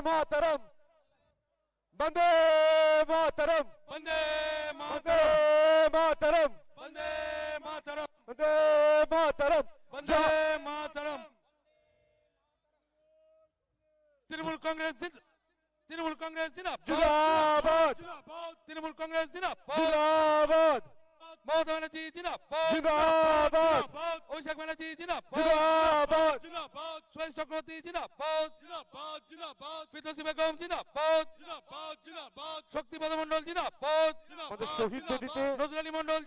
মাতরম, বন্দে মাতরম, বন্দে বন্দে মাতরম, মাতরম, বন্দে মাতরম, বন্দে মাতরম। বন্দে মাতরম। তৃণমূল কংগ্রেস তৃণমূল কংগ্রেস জিন্দাবাদ, তৃণমূল কংগ্রেস জিন্দাবাদ, মমতা ব্যানার্জি জিন্দাবাদ, অভিষেক ব্যানার্জি জিন্দাবাদ, সুরেশ চক্রবর্তী ফিরদৌসী বেগম শক্তিপদ মন্ডল আমাদের শহীদ বেদিতে নজরুল আলী মন্ডল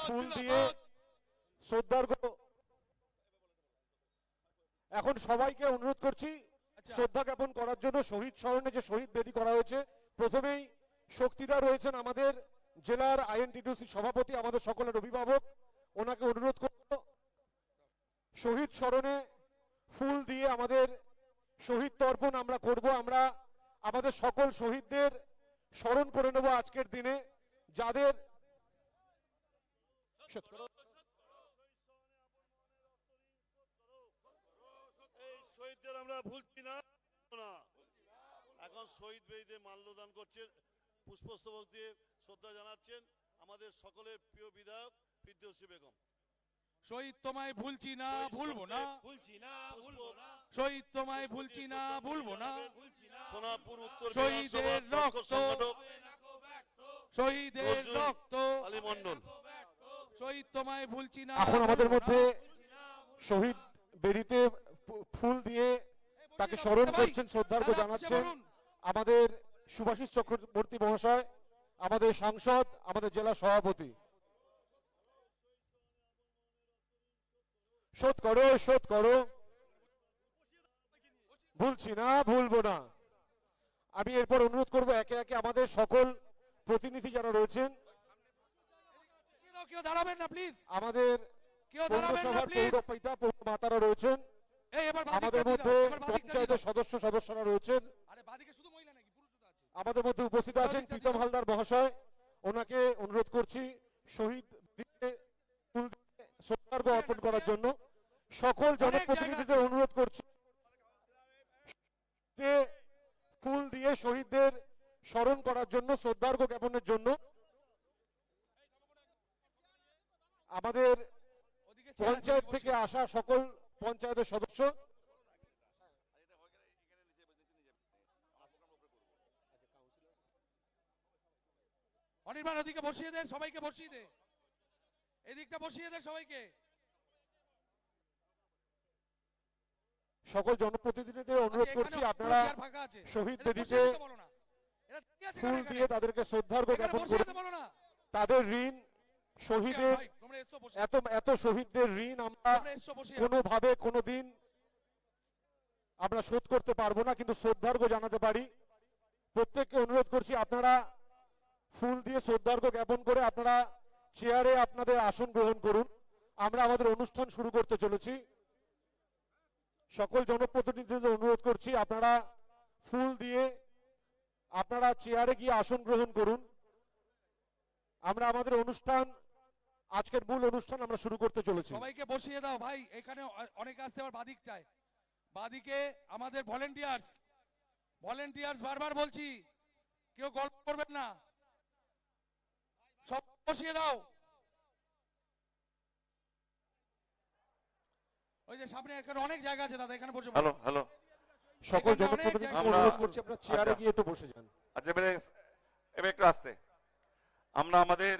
ফুল দিয়ে শ্রদ্ধার্ঘ্য। এখন সবাইকে অনুরোধ করছি শ্রদ্ধা জ্ঞাপন করার জন্য শহীদ স্মরণে যে শহীদ বেদি করা হয়েছে। প্রথমেই শক্তিদা রয়েছেন আমাদের জেলার আইএনটিটিউসি সভাপতি, আমাদের সকলের অভিভাবক, ওনাকে অনুরোধ করব শহীদ স্মরণে ফুল দিয়ে আমাদের শহীদ তর্পণ আমরা করব। আমরা আমাদের সকল শহীদদের স্মরণ করে নেব আজকের দিনে, যাদের শহীদদের আমরা ভুলছি না। এখন শহীদ বেদিতে মাল্যদান করছেন, পুষ্পস্তবক দিয়ে শ্রদ্ধা জানাচ্ছেন আমাদের সকলের প্রিয় বিধায়ক ফিরদৌসী বেগম। শহীদ তোমায় ভুলছি না, ভুলবো না, শহীদ তোমায় ভুলছি না, ভুলবো না, সোনাপুর উত্তর শহীদের রক্ত, শহীদের রক্ত, আলী মন্ডল। শহীদ তোমায় ভুলছি না। এখন আমাদের মধ্যে শহীদ বেদিতে ফুল দিয়ে তাকে স্মরণ করছেন, শ্রদ্ধার্ঘ্য জানাচ্ছেন আমাদের সুভাষিস চক্রবর্তী মহাশয়, আমাদের সাংসদ, আমাদের জেলা সভাপতি। শোধ করো, শোধ করো, ভুলছি না, ভুলবো না। আমি এরপর অনুরোধ করব একে একে আমাদের সকল প্রতিনিধি যারা রয়েছেন, কেউ দাঁড়াবেন না প্লিজ, আমাদের কেউ দাঁড়াবেন না প্লিজ। পৌরপিতা মাতারা রয়েছেন, আমাদের মধ্যে পঞ্চায়েতের সদস্যরা রয়েছেন, আমাদের মধ্যে উপস্থিত আছেন প্রীতম হালদার মহাশয়, ওনাকে অনুরোধ করছি শহীদ শ্রদ্ধার্ঘ্য অর্পণ করার জন্য। সকল জনপ্রতিনিধিদের অনুরোধ করছি ফুল দিয়ে শহীদদের স্মরণ করার জন্য, শ্রদ্ধার্ঘ্য জ্ঞাপনের জন্য। আমাদের পঞ্চায়েত থেকে আসা সকল পঞ্চায়েতের সদস্য, অনির্বাণ ওদিকে বসিয়ে দে, সবাইকে বসিয়ে দে, এদিকটা বসিয়ে দে সবাইকে। সকল জনপ্রতিনিধিদের অনুরোধ করছি আপনারা শহীদ বেদিতে ফুল দিয়ে তাদেরকে শ্রদ্ধার্ঘ্য জ্ঞাপন করুন। তাদের ঋণ শহীদের, এত শহীদদের ঋণ আমরা কোনোভাবে কোনোদিন আমরা শোধ করতে পারবো না, কিন্তু শ্রদ্ধার্ঘ্য জানাতে পারি। প্রত্যেককে অনুরোধ করছি আপনারা ফুল দিয়ে শ্রদ্ধার্ঘ্য জ্ঞাপন করে আপনারা চেয়ারে আপনাদের আসন গ্রহণ করুন। আমরা আমাদের অনুষ্ঠান শুরু করতে চলেছি। সকল জনপ্রতিনিধিদের অনুরোধ করছি আপনারা ফুল দিয়ে আপনারা চেয়ারে গিয়ে আসন গ্রহণ করুন। আমরা আমাদের অনুষ্ঠান, আজকের মূল অনুষ্ঠান আমরা শুরু করতে চলেছি। সবাইকে বসিয়ে দাও ভাই, এখানে অনেকে আসছে আবার বাদিকটায়, বাদিকে আমাদের ভলেন্টিয়ার্স বারবার বলছি কেউ গল্প করবেন না, সব বসিয়ে দাও। ওই যে সামনে এখানে অনেক জায়গা আছে দাদা, এখানে বসে। হ্যালো হ্যালো, সকল জনপ্রতিনিধিদের অনুরোধ করছি আপনারা চেয়ারে গিয়ে একটু বসে যান। আচ্ছা এবার একটু আসতে, আমরা আমাদের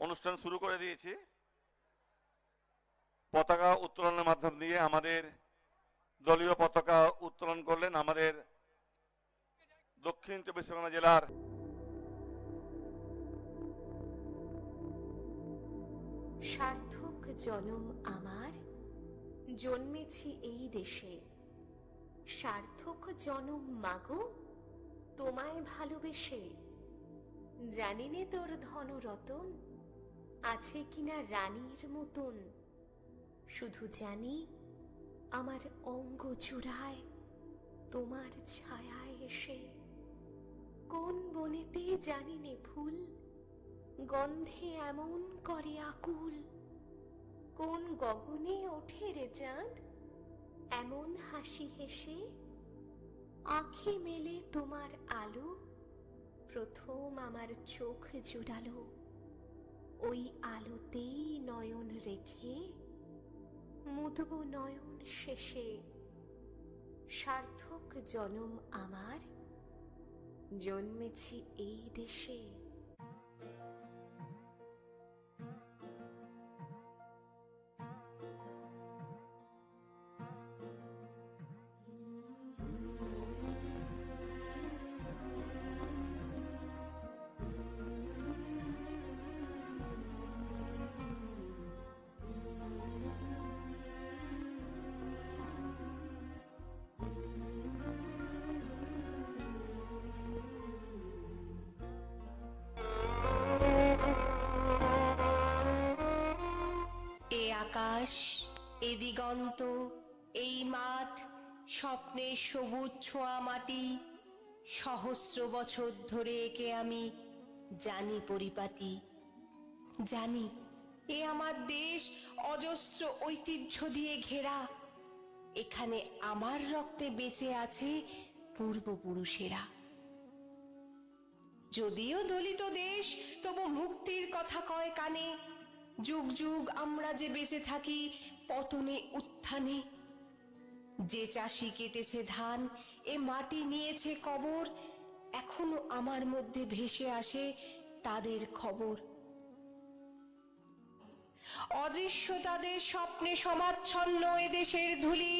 অনুষ্ঠান শুরু করে দিয়েছি। পতাকা উত্তোলনের মাধ্যম দিয়ে আমাদের দলীয় পতাকা উত্তোলন করলেন আমাদের দক্ষিণ চব্বিশ পরগনা জেলার সার্থক জনম আমার, জন্মেছি এই দেশে। সার্থক জনম মাগো তোমায় ভালোবেসে। জানিনে তোর ধন রতন আছে কিনা রানীর মতন। শুধু জানি আমার অঙ্গ জুড়ায় তোমার ছায়ায় এসে। কোন বনেতে জানিনে ফুল গন্ধে এমন করে আকুল। কোন গগনে ওঠে রে চাঁদ এমন হাসি হেসে। আঁখি মেলে তোমার আলো প্রথম আমার চোখ জুড়ালো, ওই আলোতেই নয়ন রেখে মুদব নয়ন শেষে। সার্থক জনম আমার, জন্মেছি এই দেশে। এ আকাশ, এ দিগন্ত, এই মাঠ, স্বপ্নের সবুজ ছোঁয়া মাটি, সহস্র বছর ধরে একে আমি জানি পরিপাটি। জানি এ আমার দেশ অজস্র ঐতিহ্য দিয়ে ঘেরা, এখানে আমার রক্তে বেঁচে আছে পূর্বপুরুষেরা। যদিও দলিত দেশ, তবু মুক্তির কথা কয় কানে। যুগ যুগ আমরা যে বেঁচে থাকি পতনে উত্থানে। যে চাষি কেটেছে ধান, এ মাটি নিয়েছে কবর, এখনো আমার মধ্যে ভেসে আসে তাদের খবর। অদৃশ্য তাদের স্বপ্নে সমাচ্ছন্ন এদেশের ধুলি,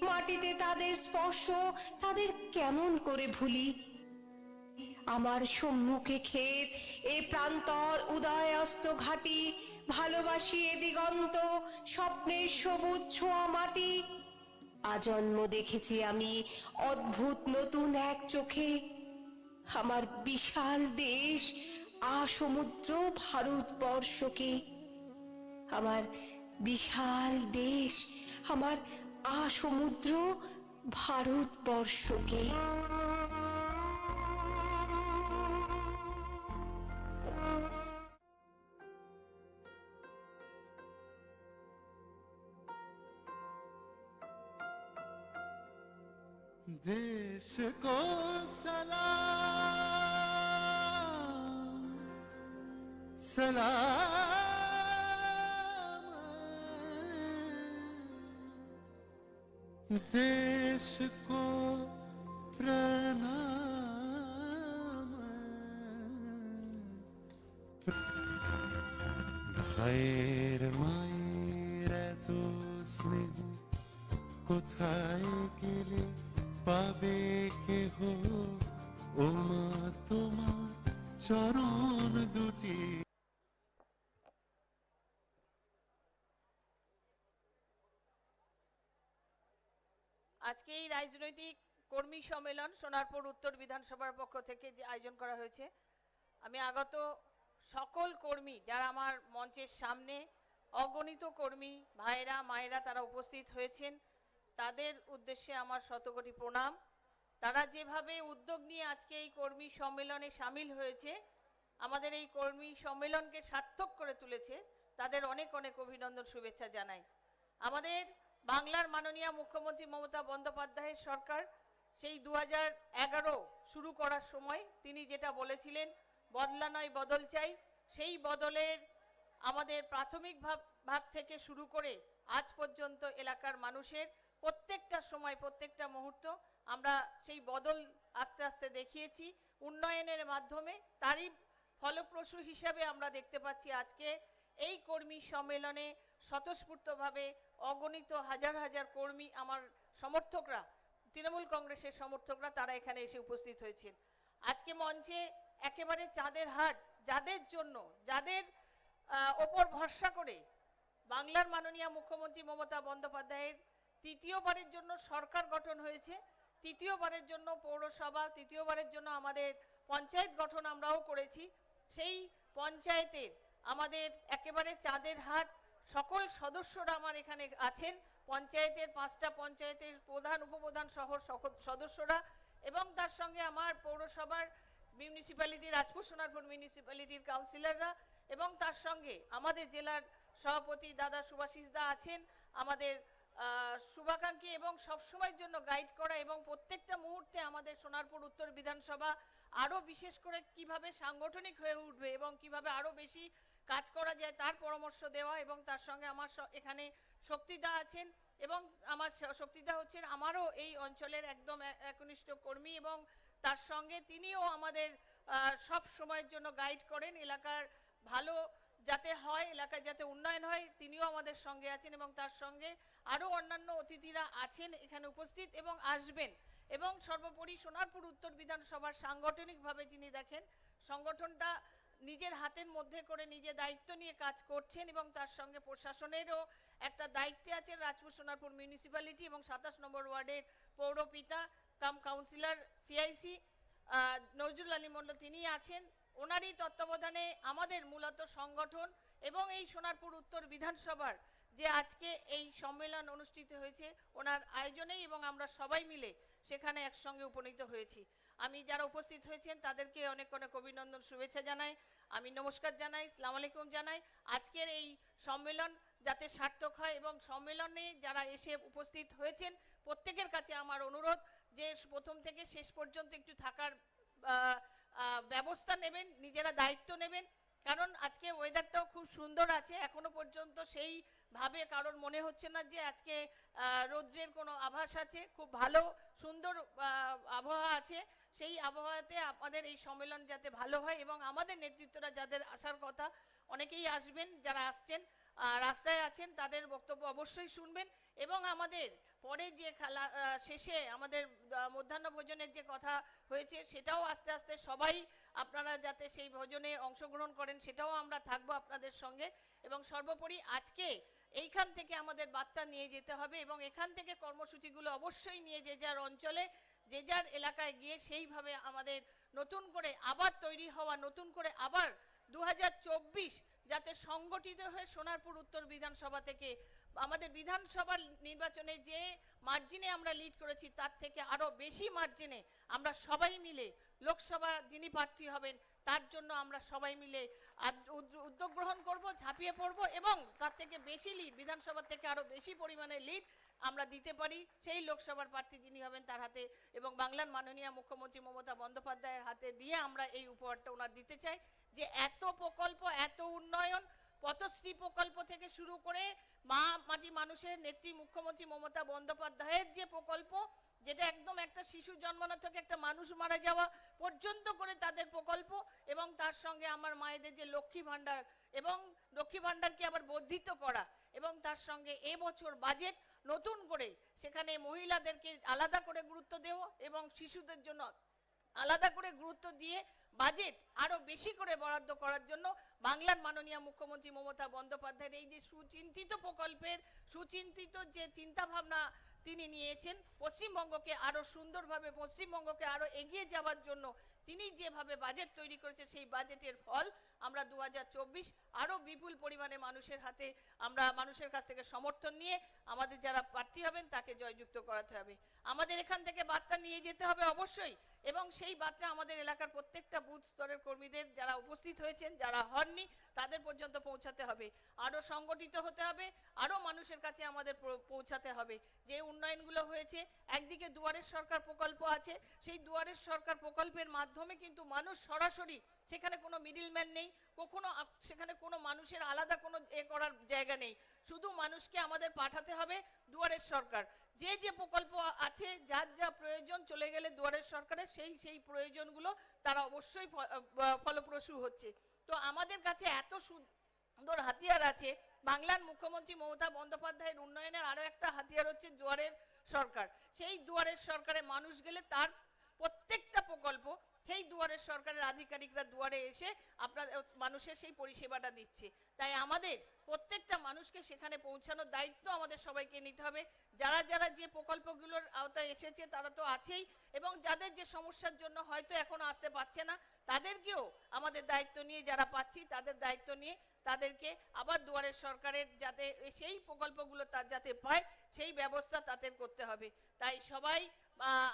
মাটিতে তাদের স্পর্শ তাদের কেমন করে ভুলি। আমার সম্মুখে ক্ষেত, এ প্রান্তর উদয় অস্ত ঘাটি, ভালোবাসি এ দিগন্ত, স্বপ্নের সবুজ ছোঁয়া মাটি। আজন্ম দেখেছি আমি অদ্ভুত নতুন এক চোখে, আমার বিশাল দেশ আসমুদ্র ভারতবর্ষকে। আমার বিশাল দেশ, আমার আসমুদ্র ভারতবর্ষকে। देश को सलाम सलाम, देश को प्रणाम। ভাইয়ের মায়ের এত স্নেহ কোথায় গেলে পাবে কেহ, ও মা তোমার চরণ দুটি। আজকে এই রাজনৈতিক কর্মী সম্মেলন সোনারপুর উত্তর বিধানসভার পক্ষ থেকে যে আয়োজন করা হয়েছে, আমি আগত সকল কর্মী যারা আমার মঞ্চের সামনে অগণিত কর্মী ভাইরা মায়েরা তারা উপস্থিত হয়েছেন, তাদের উদ্দেশ্যে আমার শতকোটি প্রণাম। তারা যেভাবে উদ্যোগ নিয়ে আজকে এই কর্মী সম্মেলনে সামিল হয়েছে, আমাদের এই কর্মী সম্মেলনকে সার্থক করে তুলেছে, তাদের অনেক অনেক অভিনন্দন শুভেচ্ছা জানাই। আমাদের বাংলার মাননীয় মুখ্যমন্ত্রী মমতা বন্দ্যোপাধ্যায়ের সরকার সেই 2011 শুরু করার সময় তিনি যেটা বলেছিলেন, বদলা নয় বদল চাই, সেই বদলের আমাদের প্রাথমিক ভাব থেকে শুরু করে আজ পর্যন্ত এলাকার মানুষের প্রত্যেকটা সময় প্রত্যেকটা মুহূর্ত আমরা সেই বদল আস্তে আস্তে দেখিয়েছি উন্নয়নের মাধ্যমে। তারই ফলপ্রসূ হিসাবে আমরা দেখতে পাচ্ছি আজকে এই কর্মী সম্মেলনে স্বতঃস্ফূর্তভাবে অগণিত হাজার হাজার কর্মী, আমার সমর্থকরা, তৃণমূল কংগ্রেসের সমর্থকরা, তারা এখানে এসে উপস্থিত হয়েছেন। আজকে মঞ্চে একেবারে চাঁদের হাট, যাদের জন্য, যাদের ওপর ভরসা করে বাংলার মাননীয় মুখ্যমন্ত্রী মমতা বন্দ্যোপাধ্যায়ের তৃতীয়বারের জন্য সরকার গঠন হয়েছে, তৃতীয়বারের জন্য পৌরসভা, তৃতীয়বারের জন্য আমাদের পঞ্চায়েত গঠন আমরাও করেছি। সেই পঞ্চায়েতের আমাদের একেবারে চাঁদের হাট সকল সদস্যরা আমার এখানে আছেন, পঞ্চায়েতের 5টা পঞ্চায়েতের প্রধান উপপ্রধান সহ সদস্যরা, এবং তার সঙ্গে আমার পৌরসভার মিউনিসিপ্যালিটি রাজপুর সোনারপুর মিউনিসিপ্যালিটির কাউন্সিলররা, এবং তার সঙ্গে আমাদের জেলার সভাপতি দাদা সুভাষিস দা আছেন, আমাদের শুভাকাঙ্ক্ষী এবং সবসময়ের জন্য গাইড করা এবং প্রত্যেকটা মুহূর্তে আমাদের সোনারপুর উত্তর বিধানসভা আরো বিশেষ করে কিভাবে সাংগঠনিক হয়ে উঠবে এবং কিভাবে আরো বেশি কাজ করা যায় তার পরামর্শ দেওয়া এবং তার সঙ্গে আমার এখানে শক্তিদা আছেন এবং আমার শক্তিদা হচ্ছেন আমারও এই অঞ্চলের একদম একনিষ্ঠ কর্মী এবং তার সঙ্গে তিনিও আমাদের সব সময়ের জন্য গাইড করেন এলাকার ভালো যাতে হয় এলাকায় যাতে উন্নয়ন হয় তিনিও আমাদের সঙ্গে আছেন এবং তার সঙ্গে আরো অন্যান্য অতিথিরা আছেন এখানে উপস্থিত এবং আসবেন এবং সর্বোপরি সোনারপুর উত্তর বিধানসভার সাংগঠনিকভাবে যিনি দেখেন সংগঠনটা নিজের হাতের মধ্যে করে নিজে দায়িত্ব নিয়ে কাজ করছেন এবং তার সঙ্গে প্রশাসনেরও একটা দায়িত্বে আছেন রাজপুর সোনারপুর মিউনিসিপ্যালিটি এবং 27 নম্বর ওয়ার্ডের পৌরপিতা কাম কাউন্সিলর সিআইসি নজরুল আলী মণ্ডল তিনি আছেন ওনারই তত্ত্বাবধানে আমাদের মূলত সংগঠন এবং এই সোনারপুর উত্তর বিধানসভার যে আজকে এই সম্মেলন অনুষ্ঠিত হয়েছে ওনার আয়োজনেই এবং আমরা সবাই মিলে সেখানে একসঙ্গে উপনীত হয়েছি আমি যারা উপস্থিত হয়েছেন তাদেরকে অনেক অনেক অভিনন্দন শুভেচ্ছা জানাই আমি নমস্কার জানাই আসসালামু আলাইকুম জানাই আজকের এই সম্মেলন যাতে সার্থক হয় এবং সম্মেলনে যারা এসে উপস্থিত হয়েছেন প্রত্যেকের কাছে আমার অনুরোধ যে প্রথম থেকে শেষ পর্যন্ত একটু থাকার ব্যবস্থা নেবেন নিজেরা দায়িত্ব নেবেন কারণ আজকে ওয়েদারটাও খুব সুন্দর আছে এখনো পর্যন্ত সেই ভাবে কারণ মনে হচ্ছে না যে আজকে রৌদ্রের কোনো আভাস আছে খুব ভালো সুন্দর আবহাওয়া আছে সেই আবহাওয়াতে আমাদের এই সম্মেলন যাতে ভালো হয় এবং আমাদের নেতৃত্বরা যাদের আসার কথা অনেকেই আসবেন যারা আসছেন রাস্তায় আছেন তাদের বক্তব্য অবশ্যই শুনবেন এবং আমাদের পরে যে খেলা শেষে আমাদের মধ্যাহ্ন ভোজনের যে কথা হয়েছে সেটাও আস্তে আস্তে সবাই আপনারা যাতে সেই ভোজনে অংশগ্রহণ করেন সেটাও আমরা থাকবো আপনাদের সঙ্গে এবং সর্বোপরি আজকে এইখান থেকে আমাদের বার্তা নিয়ে যেতে হবে এবং এখান থেকে কর্মসূচিগুলো অবশ্যই নিয়ে যে যার অঞ্চলে যে যার এলাকায় গিয়ে সেইভাবে আমাদের নতুন করে আবার তৈরি হওয়া নতুন করে আবার 2024 যাতে সংগঠিত হয়ে সোনারপুর উত্তর বিধানসভা থেকে আমাদের বিধানসভার নির্বাচনে যে মার্জিনে আমরা লিড করেছি তার থেকে আরো বেশি মার্জিনে আমরা সবাই মিলে লোকসভা যিনি প্রার্থী হবেন তার জন্য আমরা সবাই মিলে উদ্যোগ গ্রহণ করব ঝাঁপিয়ে পড়ব এবং তার থেকে বেশি লিড বিধানসভা থেকে আরো বেশি পরিমাণে লিড আমরা দিতে পারি সেই লোকসভার প্রার্থী যিনি হবেন তার হাতে এবং বাংলার মাননীয় মুখ্যমন্ত্রী মমতা বন্দ্যোপাধ্যায়ের হাতে দিয়ে আমরা এই উপহারটা ওনার দিতে চাই যে এত প্রকল্প এত উন্নয়ন পথশ্রী প্রকল্প থেকে শুরু করে মাটি মানুষের নেত্রী মুখ্যমন্ত্রী মমতা বন্দ্যোপাধ্যায়ের যে প্রকল্প যেটা একদম একটা শিশু জন্মানো থেকে একটা মানুষ মারা যাওয়া পর্যন্ত করে তাদের প্রকল্প এবং তার সঙ্গে আমার মায়েদের যে লক্ষ্মী ভান্ডার এবং লক্ষ্মী ভান্ডারকে আবার বর্ধিত করা এবং তার সঙ্গে এবছর বাজেট নতুন করে সেখানে মহিলাদেরকে আলাদা করে গুরুত্ব দেওয়া এবং শিশুদের জন্য আলাদা করে গুরুত্ব দিয়ে বাজেট আরো বেশি করে বরাদ্দ করার জন্য বাংলার মাননীয় মুখ্যমন্ত্রী মমতা বন্দ্যোপাধ্যায়ের এই যে সুচিন্তিত প্রকল্পের সুচিন্তিত যে চিন্তা ভাবনা তিনি নিয়েছেন পশ্চিমবঙ্গকে আরো সুন্দরভাবে পশ্চিমবঙ্গকে আরো এগিয়ে যাওয়ার জন্য তিনি যেভাবে বাজেট তৈরি করেছে সেই বাজেটের ফল আমরা 2024 আরো বিপুল পরিমাণে মানুষের হাতে আমরা মানুষের কাছ থেকে সমর্থন নিয়ে আমাদের যারা প্রার্থী হবেন তাকে জয়যুক্ত করাতে হবে আমাদের এখান থেকে বার্তা নিয়ে যেতে হবে অবশ্যই এবং সেই বার্তা আমাদের এলাকার প্রত্যেকটা বুথ স্তরের কর্মীদের যারা উপস্থিত হয়েছেন যারা হননি তাদের পর্যন্ত পৌঁছাতে হবে আরো সংগঠিত হতে হবে আরো মানুষের কাছে আমাদের পৌঁছাতে হবে যে উন্নয়নগুলো হয়েছে একদিকে দুয়ারের সরকার প্রকল্প আছে সেই দুয়ারের সরকার প্রকল্পের মাধ্যমে কিন্তু মানুষ সরাসরি সেখানে কোনো মিডলম্যান নেই কখনো সেখানে কোনো মানুষের আলাদা কোনো করার জায়গা নেই শুধু মানুষকে আমাদের পাঠাতে হবে দুয়ারের সরকার যে যে প্রকল্প আছে যার যা প্রয়োজন চলে গেলে দুয়ারের সরকারের সেই প্রয়োজনগুলো তারা অবশ্যই ফলপ্রসূ হচ্ছে তো আমাদের কাছে এত সুন্দর হাতিয়ার আছে বাংলার মুখ্যমন্ত্রী মমতা বন্দ্যোপাধ্যায়ের উন্নয়নের আরো একটা হাতিয়ার হচ্ছে দুয়ারের সরকার সেই দুয়ারের সরকারে মানুষ গেলে তার প্রত্যেকটা প্রকল্প সেই দুয়ারের সরকারের আধিকারিকরা দুয়ারে এসে আপনাদের মানুষের সেই পরিষেবাটা দিচ্ছে তাই আমাদের প্রত্যেকটা মানুষকে সেখানে পৌঁছানোর দায়িত্ব আমাদের সবাইকে নিতে হবে যারা যারা যে প্রকল্পগুলোর আওতায় এসেছে তারা তো আছেই এবং যাদের যে সমস্যার জন্য হয়তো এখনো আসতে পারছে না তাদেরকেও আমাদের দায়িত্ব নিয়ে যারা পাচ্ছি তাদের দায়িত্ব নিয়ে তাদেরকে আবার দুয়ারের সরকারের যাতে সেই প্রকল্পগুলো তার যাতে পায় সেই ব্যবস্থা তাদের করতে হবে তাই সবাই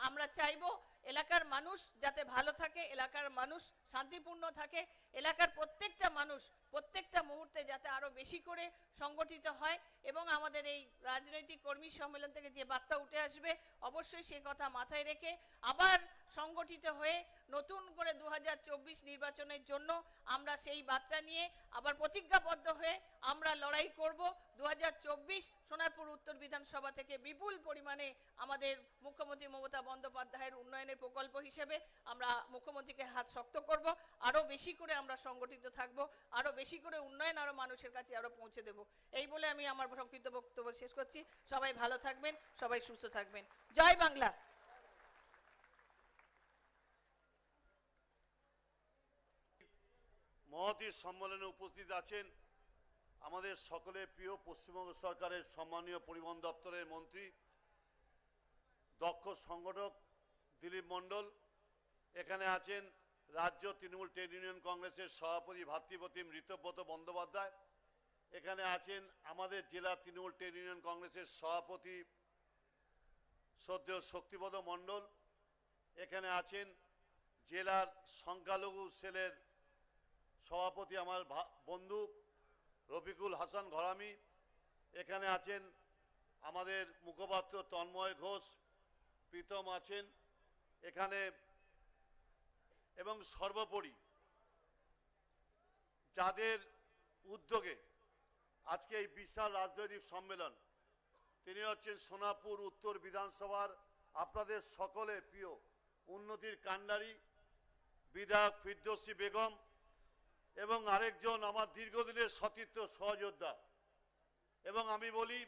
আমরা চাইবো এলাকার মানুষ যাতে ভালো থাকে, এলাকার মানুষ শান্তিপূর্ণ থাকে, এলাকার প্রত্যেকটা মানুষ প্রত্যেকটা মুহূর্তে যাতে আরো বেশি করে সংগঠিত হয় এবং আমাদের এই রাজনৈতিক কর্মী সম্মেলন থেকে যে বার্তা উঠে আসবে অবশ্যই সে কথা মাথায় রেখে আবার সংগঠিত হয়ে নতুন করে 2024 নির্বাচনের জন্য আমরা সেই বার্তা নিয়ে আবার প্রতিজ্ঞাবদ্ধ হয়ে আমরা লড়াই করব। 2024 সোনারপুর উত্তর বিধানসভা থেকে বিপুল পরিমাণে আমাদের মুখ্যমন্ত্রী মমতা বন্দ্যোপাধ্যায়ের উন্নয়নের প্রকল্প হিসেবে আমরা মুখ্যমন্ত্রীকে হাত শক্ত করব, আরো বেশি করে আমরা সংগঠিত থাকব, আরো বেশি করে উন্নয়ন আরো মানুষের কাছে আরো পৌঁছে দেব। এই বলে আমি আমার সংক্ষিপ্ত বক্তব্য শেষ করছি। সবাই ভালো থাকবেন, সবাই সুস্থ থাকবেন। জয় বাংলা। মহতী সম্মেলনে উপস্থিত আছেন আমাদের সকলের প্রিয় পশ্চিমবঙ্গ সরকারের সম্মানীয় পরিবহন দপ্তরের মন্ত্রী, দক্ষ সংগঠক দিলীপ মণ্ডল। এখানে আছেন রাজ্য তৃণমূল ট্রেড ইউনিয়ন কংগ্রেসের সভাপতি ভাতৃপ্রতিম ঋতব্রত বন্দ্যোপাধ্যায়। এখানে আছেন আমাদের জেলা তৃণমূল ট্রেড ইউনিয়ন কংগ্রেসের সভাপতি শ্রদ্ধেয় শক্তিপদ মণ্ডল। এখানে আছেন জেলার সংখ্যালঘু সেলের সভাপতি আমার বন্ধু রফিকুল হাসান ঘরামি। এখানে আছেন আমাদের মুখপাত্র তন্ময় ঘোষ, প্রীতম আছেন এখানে। এবং সর্বোপরি যাদের উদ্যোগে আজকে এই বিশাল রাজনৈতিক সম্মেলন, তিনি হচ্ছেন সোনারপুর উত্তর বিধানসভার আপনাদের সকলের প্রিয় উন্নতির কাণ্ডারি বিধায়ক ফিরদৌসী বেগম এবং আরেকজন আমার দীর্ঘদিনের সতীর্থ সহযোদ্ধা। এবং আমি বলি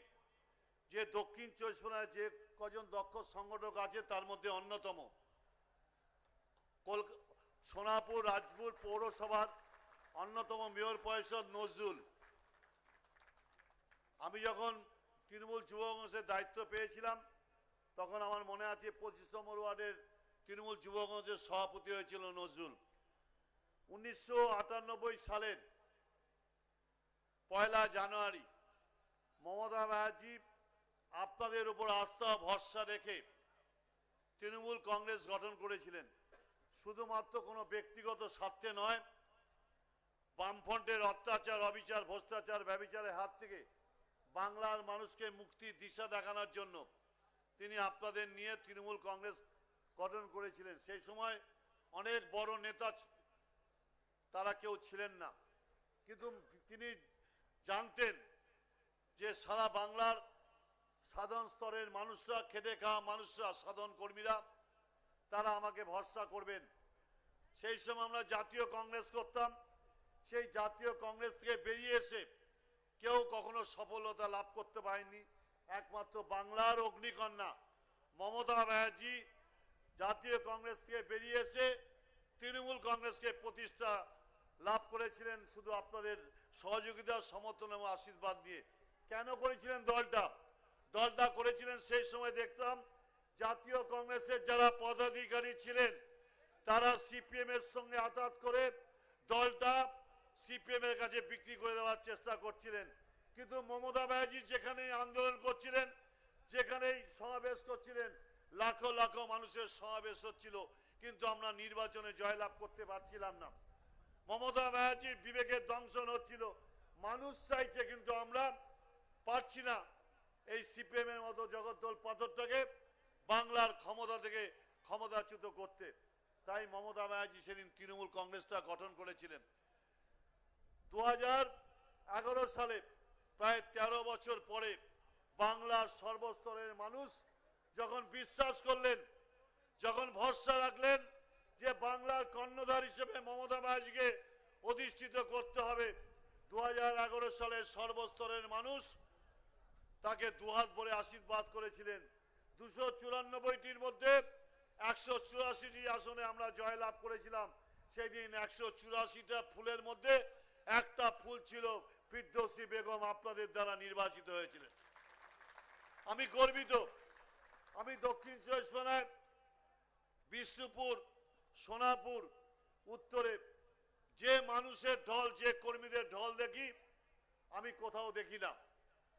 যে দক্ষিণ চব্বিশ পরগনায় যে কজন দক্ষ সংগঠক আছে তার মধ্যে অন্যতম সোনারপুর রাজপুর পৌরসভার অন্যতম মেয়র পরিষদ নজরুল। আমি যখন তৃণমূল যুব কংগ্রেসের দায়িত্ব পেয়েছিলাম তখন আমার মনে আছে 25 নম্বর ওয়ার্ডের তৃণমূল যুব কংগ্রেসের সভাপতি হয়েছিল নজরুল। 1998 সালের 1 জানুয়ারি মমতা ব্যানার্জি আপনাদের উপর আস্থা ভরসা রেখে তৃণমূল কংগ্রেস গঠন করেছিলেন। শুধুমাত্র কোনো ব্যক্তিগত স্বার্থে নয়, বামফ্রন্টের অত্যাচার, অবিচার, ভ্রষ্টাচার, ব্যভিচারের হাত থেকে বাংলার মানুষকে মুক্তির দিশা দেখানোর জন্য তিনি আপনাদের নিয়ে তৃণমূল কংগ্রেস গঠন করেছিলেন। সেই সময় অনেক বড় নেতা তারা কেউ ছিলেন না, কিন্তু তিনি জানতেন যে সারা বাংলার সাধারণ স্তরের মানুষরা, খেটে খাওয়া মানুষরা, সাধারণ কর্মীরা তারা আমাকে ভরসা করবেন। সেই সময় আমরা জাতীয় কংগ্রেস করতাম। সেই জাতীয় কংগ্রেস থেকে বেরিয়ে এসে কেউ কখনো সফলতা লাভ করতে পারেনি। একমাত্র বাংলার অগ্নিকন্যা মমতা ব্যানার্জি জাতীয় কংগ্রেস থেকে বেরিয়ে এসে তৃণমূল কংগ্রেসকে প্রতিষ্ঠা লাভ করেছিলেন শুধু আপনাদের সহযোগিতা, সমর্থন এবং আশীর্বাদ দিয়ে। কেন করেছিলেন দলটা করেছিলেন? সেই সময় দেখতাম জাতীয় কংগ্রেসের যারা পদাধিকারী ছিলেন তারা সিপিএম এর সঙ্গে আঘাত করে দলটা সিপিএম এর কাছে বিক্রি করে দেওয়ার চেষ্টা করছিলেন। কিন্তু মমতা ব্যানার্জি যেখানেই আন্দোলন করছিলেন, যেখানেই সমাবেশ করছিলেন, লাখো লাখো মানুষের সমাবেশ হচ্ছিল, কিন্তু আমরা নির্বাচনে জয়লাভ করতে পারছিলাম না। মমতা ব্যানার্জির বিবেকের দংশন হচ্ছিল। মানুষ চাইছে কিন্তু আমরা পারছি না এই সিপিএম এর মতো জগদ্দল পাথরটাকে বাংলার ক্ষমতা থেকে ক্ষমতাচ্যুত করতে। তাই মমতা ব্যানার্জি সেদিন তৃণমূল কংগ্রেসটা গঠন করেছিলেন। 2011 সালে প্রায় 13 বছর পরে বাংলার সর্বস্তরের মানুষ যখন বিশ্বাস করলেন, যখন ভরসা রাখলেন যে বাংলার কর্ণধার হিসেবে মমতা ব্যানার্জিকে অধিষ্ঠিত করতে হবে, 2011 সালের সর্বস্তরের মানুষ তাকে দুহাত ভরে আশীর্বাদ করেছিলেন। 294টির মধ্যে 184টি আসনে আমরা জয়লাভ করেছিলাম। সেই দিন 184টা ফুলের মধ্যে একটা ফুল ছিল ফিরদৌসী বেগম, আপনাদের দ্বারা নির্বাচিত হয়েছিলেন। আমি গর্বিত। আমি দক্ষিণ চব্বিশ পরগনায় বিষ্ণুপুর, সোনারপুর উত্তরে যে মানুষের ঢল, যে কর্মীদের ঢল দেখি আমি কোথাও দেখি না।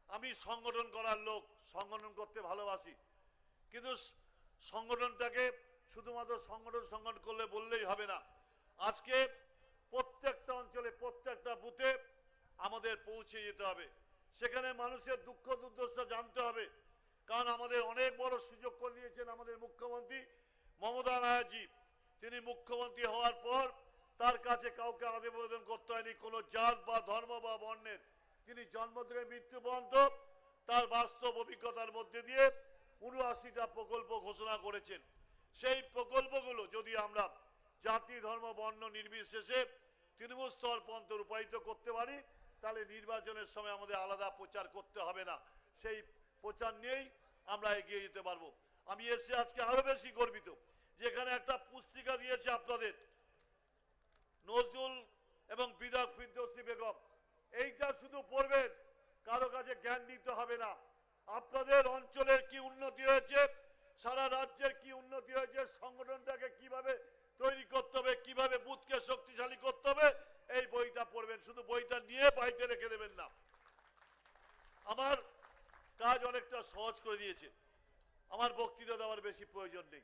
আমি সংগঠন করার লোক, সংগঠন করতে ভালোবাসি, কিন্তু সংগঠনটাকে শুধুমাত্র শুধুমাত্র সংগঠন করলে বললেই হবে না। আজকে প্রত্যেকটা অঞ্চলে প্রত্যেকটা বুথে আমাদের পৌঁছে যেতে হবে, সেখানে মানুষের দুঃখ দুর্দশা জানতে হবে। কারণ আমাদের অনেক বড় সুযোগ করে দিয়েছেন আমাদের মুখ্যমন্ত্রী মমতা ব্যানার্জি। তিনি মুখ্যমন্ত্রী হওয়ার পর তার কাছে কাউকে আবেদন করতে হয়নি কোনো জাত বা ধর্ম বা বর্ণের। তিনি জন্ম থেকে মৃত্যু পর্যন্ত তার বাস্তব অভিজ্ঞতার মধ্যে দিয়ে ৭৯টা প্রকল্প ঘোষণা করেছেন। সেই প্রকল্পগুলো যদি আমরা জাতি ধর্ম বর্ণ নির্বিশেষে তৃণমূল স্তর পর্যন্ত রূপায়িত করতে পারি, তাহলে নির্বাচনের সময় আমাদের আলাদা প্রচার করতে হবে না, সেই প্রচার নিয়েই আমরা এগিয়ে যেতে পারবো। আমি এসে আজকে আরো বেশি গর্বিত, যেখানে একটা পুস্তিকা দিয়েছে আপনাদের নজরুল এবং বিধায়ক ফিরদৌসী বেগম, এইটা শুধু পড়বেন, কারো কাছে জ্ঞান দিতে হবে না। আপনাদের অঞ্চলের কি উন্নতি হয়েছে, সারা রাজ্যের কি উন্নতি হয়েছে, সংগঠনটাকে কিভাবে তৈরি করতে হবে, কিভাবে বুথকে শক্তিশালী করতে হবে, এই বইটা পড়বেন। শুধু বইটা নিয়ে বাড়িতে রেখে দেবেন না। আমার কাজ অনেকটা সহজ করে দিয়েছে, আমার বক্তৃতা দেওয়ার বেশি প্রয়োজন নেই।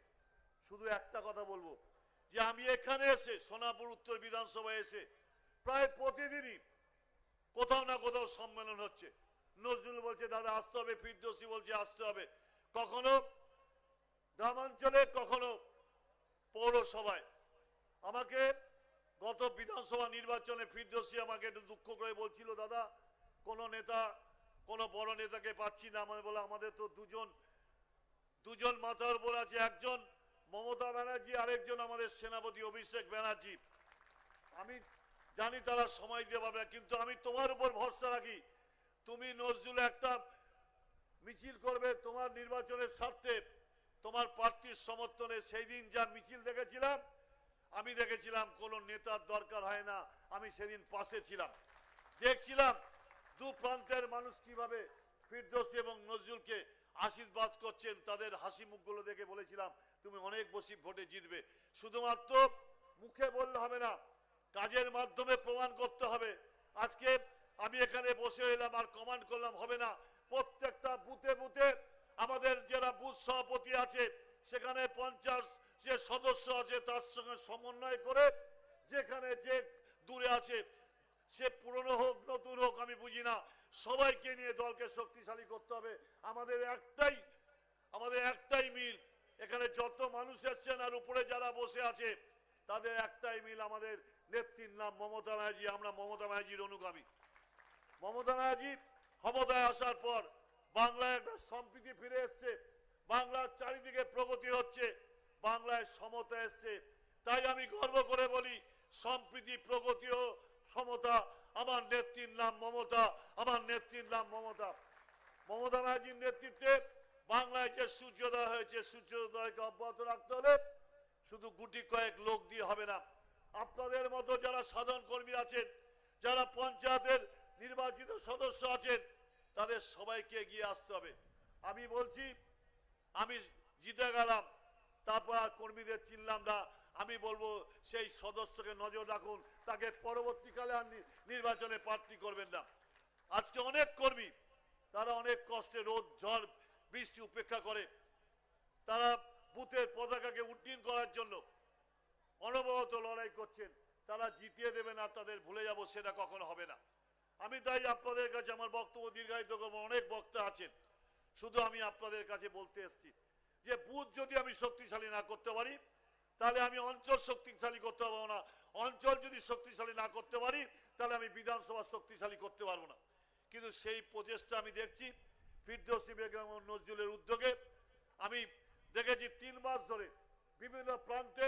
শুধু একটা কথা বলবো, যে আমি এখানে এসে সোনাপুর উত্তর বিধানসভায় এসে প্রায় প্রতিদিনই কোথাও না কোথাও সম্মেলন হচ্ছে। নজরুল বলছে দাদা আসতে হবে, ফিরদৌসী বলছে আসতে হবে, কখনো গ্রামাঞ্চলে কখনো পৌরসভায়। আমাকে গত বিধানসভা নির্বাচনে ফিরদৌসী আমাকে একটু দুঃখ করে বলছিল দাদা কোন নেতা, কোন বড় নেতাকে পাচ্ছি না। আমি বলে আমাদের তো দুজন মাথার উপর আছে, একজন মমতা ব্যানার্জি, আরেকজন আমাদের সেনাপতি অভিষেক ব্যানার্জি। আমি জানি তারা সময় দিয়ে পারবে, কিন্তু আমি তোমার উপর ভরসা রাখি। তুমি নজরুল একটা মিছিল করবে তোমার নির্বাচনের স্বার্থে, তোমার প্রার্থীর সমর্থনে। সেই দিন যা মিছিল দেখেছিলাম, আমি দেখেছিলাম কোন নেতার দরকার হয় না, আমি সেদিন পাশে ছিলাম, দেখছিলাম দু প্রান্তের মানুষ কিভাবে ফিরদৌসী এবং নজরুলকে আশীর্বাদ করছেন। তাদের হাসি মুখগুলো দেখে বলেছিলাম তুমি অনেক বেশি ভোটে জিতবে। শুধুমাত্র মুখে বললে হবে না, কাজের মাধ্যমে প্রমাণ করতে হবে। আজকে আমি এখানে বসে এলাম আর কমান্ড করলাম হবে না, প্রত্যেকটা বুথে বুথে আমাদের যারা বুথ সভাপতি আছে, সেখানে 50 যে সদস্য আছে তার সঙ্গে সমন্বয় করে, যেখানে যে দূরে আছে, সে পুরনো হোক নতুন হোক আমি বুঝি না, সবাইকে নিয়ে দলকে শক্তিশালী করতে হবে। আমাদের একটাই মিল, এখানে যত মানুষ এসছেন আর উপরে যারা বসে আছে তাদের একটাই মিল, আমাদের নেত্রীর নাম মমতা ব্যানার্জি। আমরা মমতা ব্যানার্জির অনুগামী। মমতা ব্যানার্জি ক্ষমতায় আসার পর বাংলায় একটা সম্প্রীতি ফিরে এসছে, বাংলার চারিদিকে প্রগতি হচ্ছে, বাংলায় সমতা এসছে। তাই আমি গর্ব করে বলি সম্প্রীতি প্রগতি ও সমতা, আমার নেত্রীর নাম মমতা, আমার নেত্রীর নাম মমতা। মমতা ব্যানার্জির নেতৃত্বে বাংলায় যে সূর্যোদয় হয়েছে, সূর্যোদয়কে অব্যাহত রাখতে হলে শুধু গুটি কয়েক লোক দিয়ে হবে না। আপনাদের মতো যারা সাধারণ কর্মী আছেন, যারা পঞ্চায়েতের নির্বাচিত সদস্য আছেন, তাদের সবাইকে এগিয়ে আসতে হবে। আমি বলছি আমি জিতে গেলাম, তারপর আর কর্মীদের চিনলাম না, আমি বলবো সেই সদস্যকে নজর রাখুন, তাকে পরবর্তীকালে আর নির্বাচনে প্রার্থী করবেন না। আজকে অনেক কর্মী তারা অনেক কষ্টে রোদ ঝড় বৃষ্টি উপেক্ষা করে, তারা বুথের পতাকাকে উড্ডীন করার জন্য অনবরত লড়াই করছেন। তারা জিতিয়ে দেবে না, তাদের ভুলে যাব সেটা কখনো হবে না। আমি তাই আপনাদের কাছে আমার বক্তব্য দীর্ঘায়িত করবো, অনেক বক্তা আছেন, শুধু আমি আপনাদের কাছে বলতে এসেছি যে বুথ যদি আমি শক্তিশালী না করতে পারি, তাহলে আমি অঞ্চল শক্তিশালী করতে পারবো না। অঞ্চল যদি শক্তিশালী না করতে পারি, তাহলে আমি বিধানসভা শক্তিশালী করতে পারবো না। কিন্তু সেই প্রচেষ্টা আমি দেখছি ফিরদৌসী বেগম ও নজরুলের উদ্যোগে। আমি দেখেছি 3 মাস ধরে বিভিন্ন প্রান্তে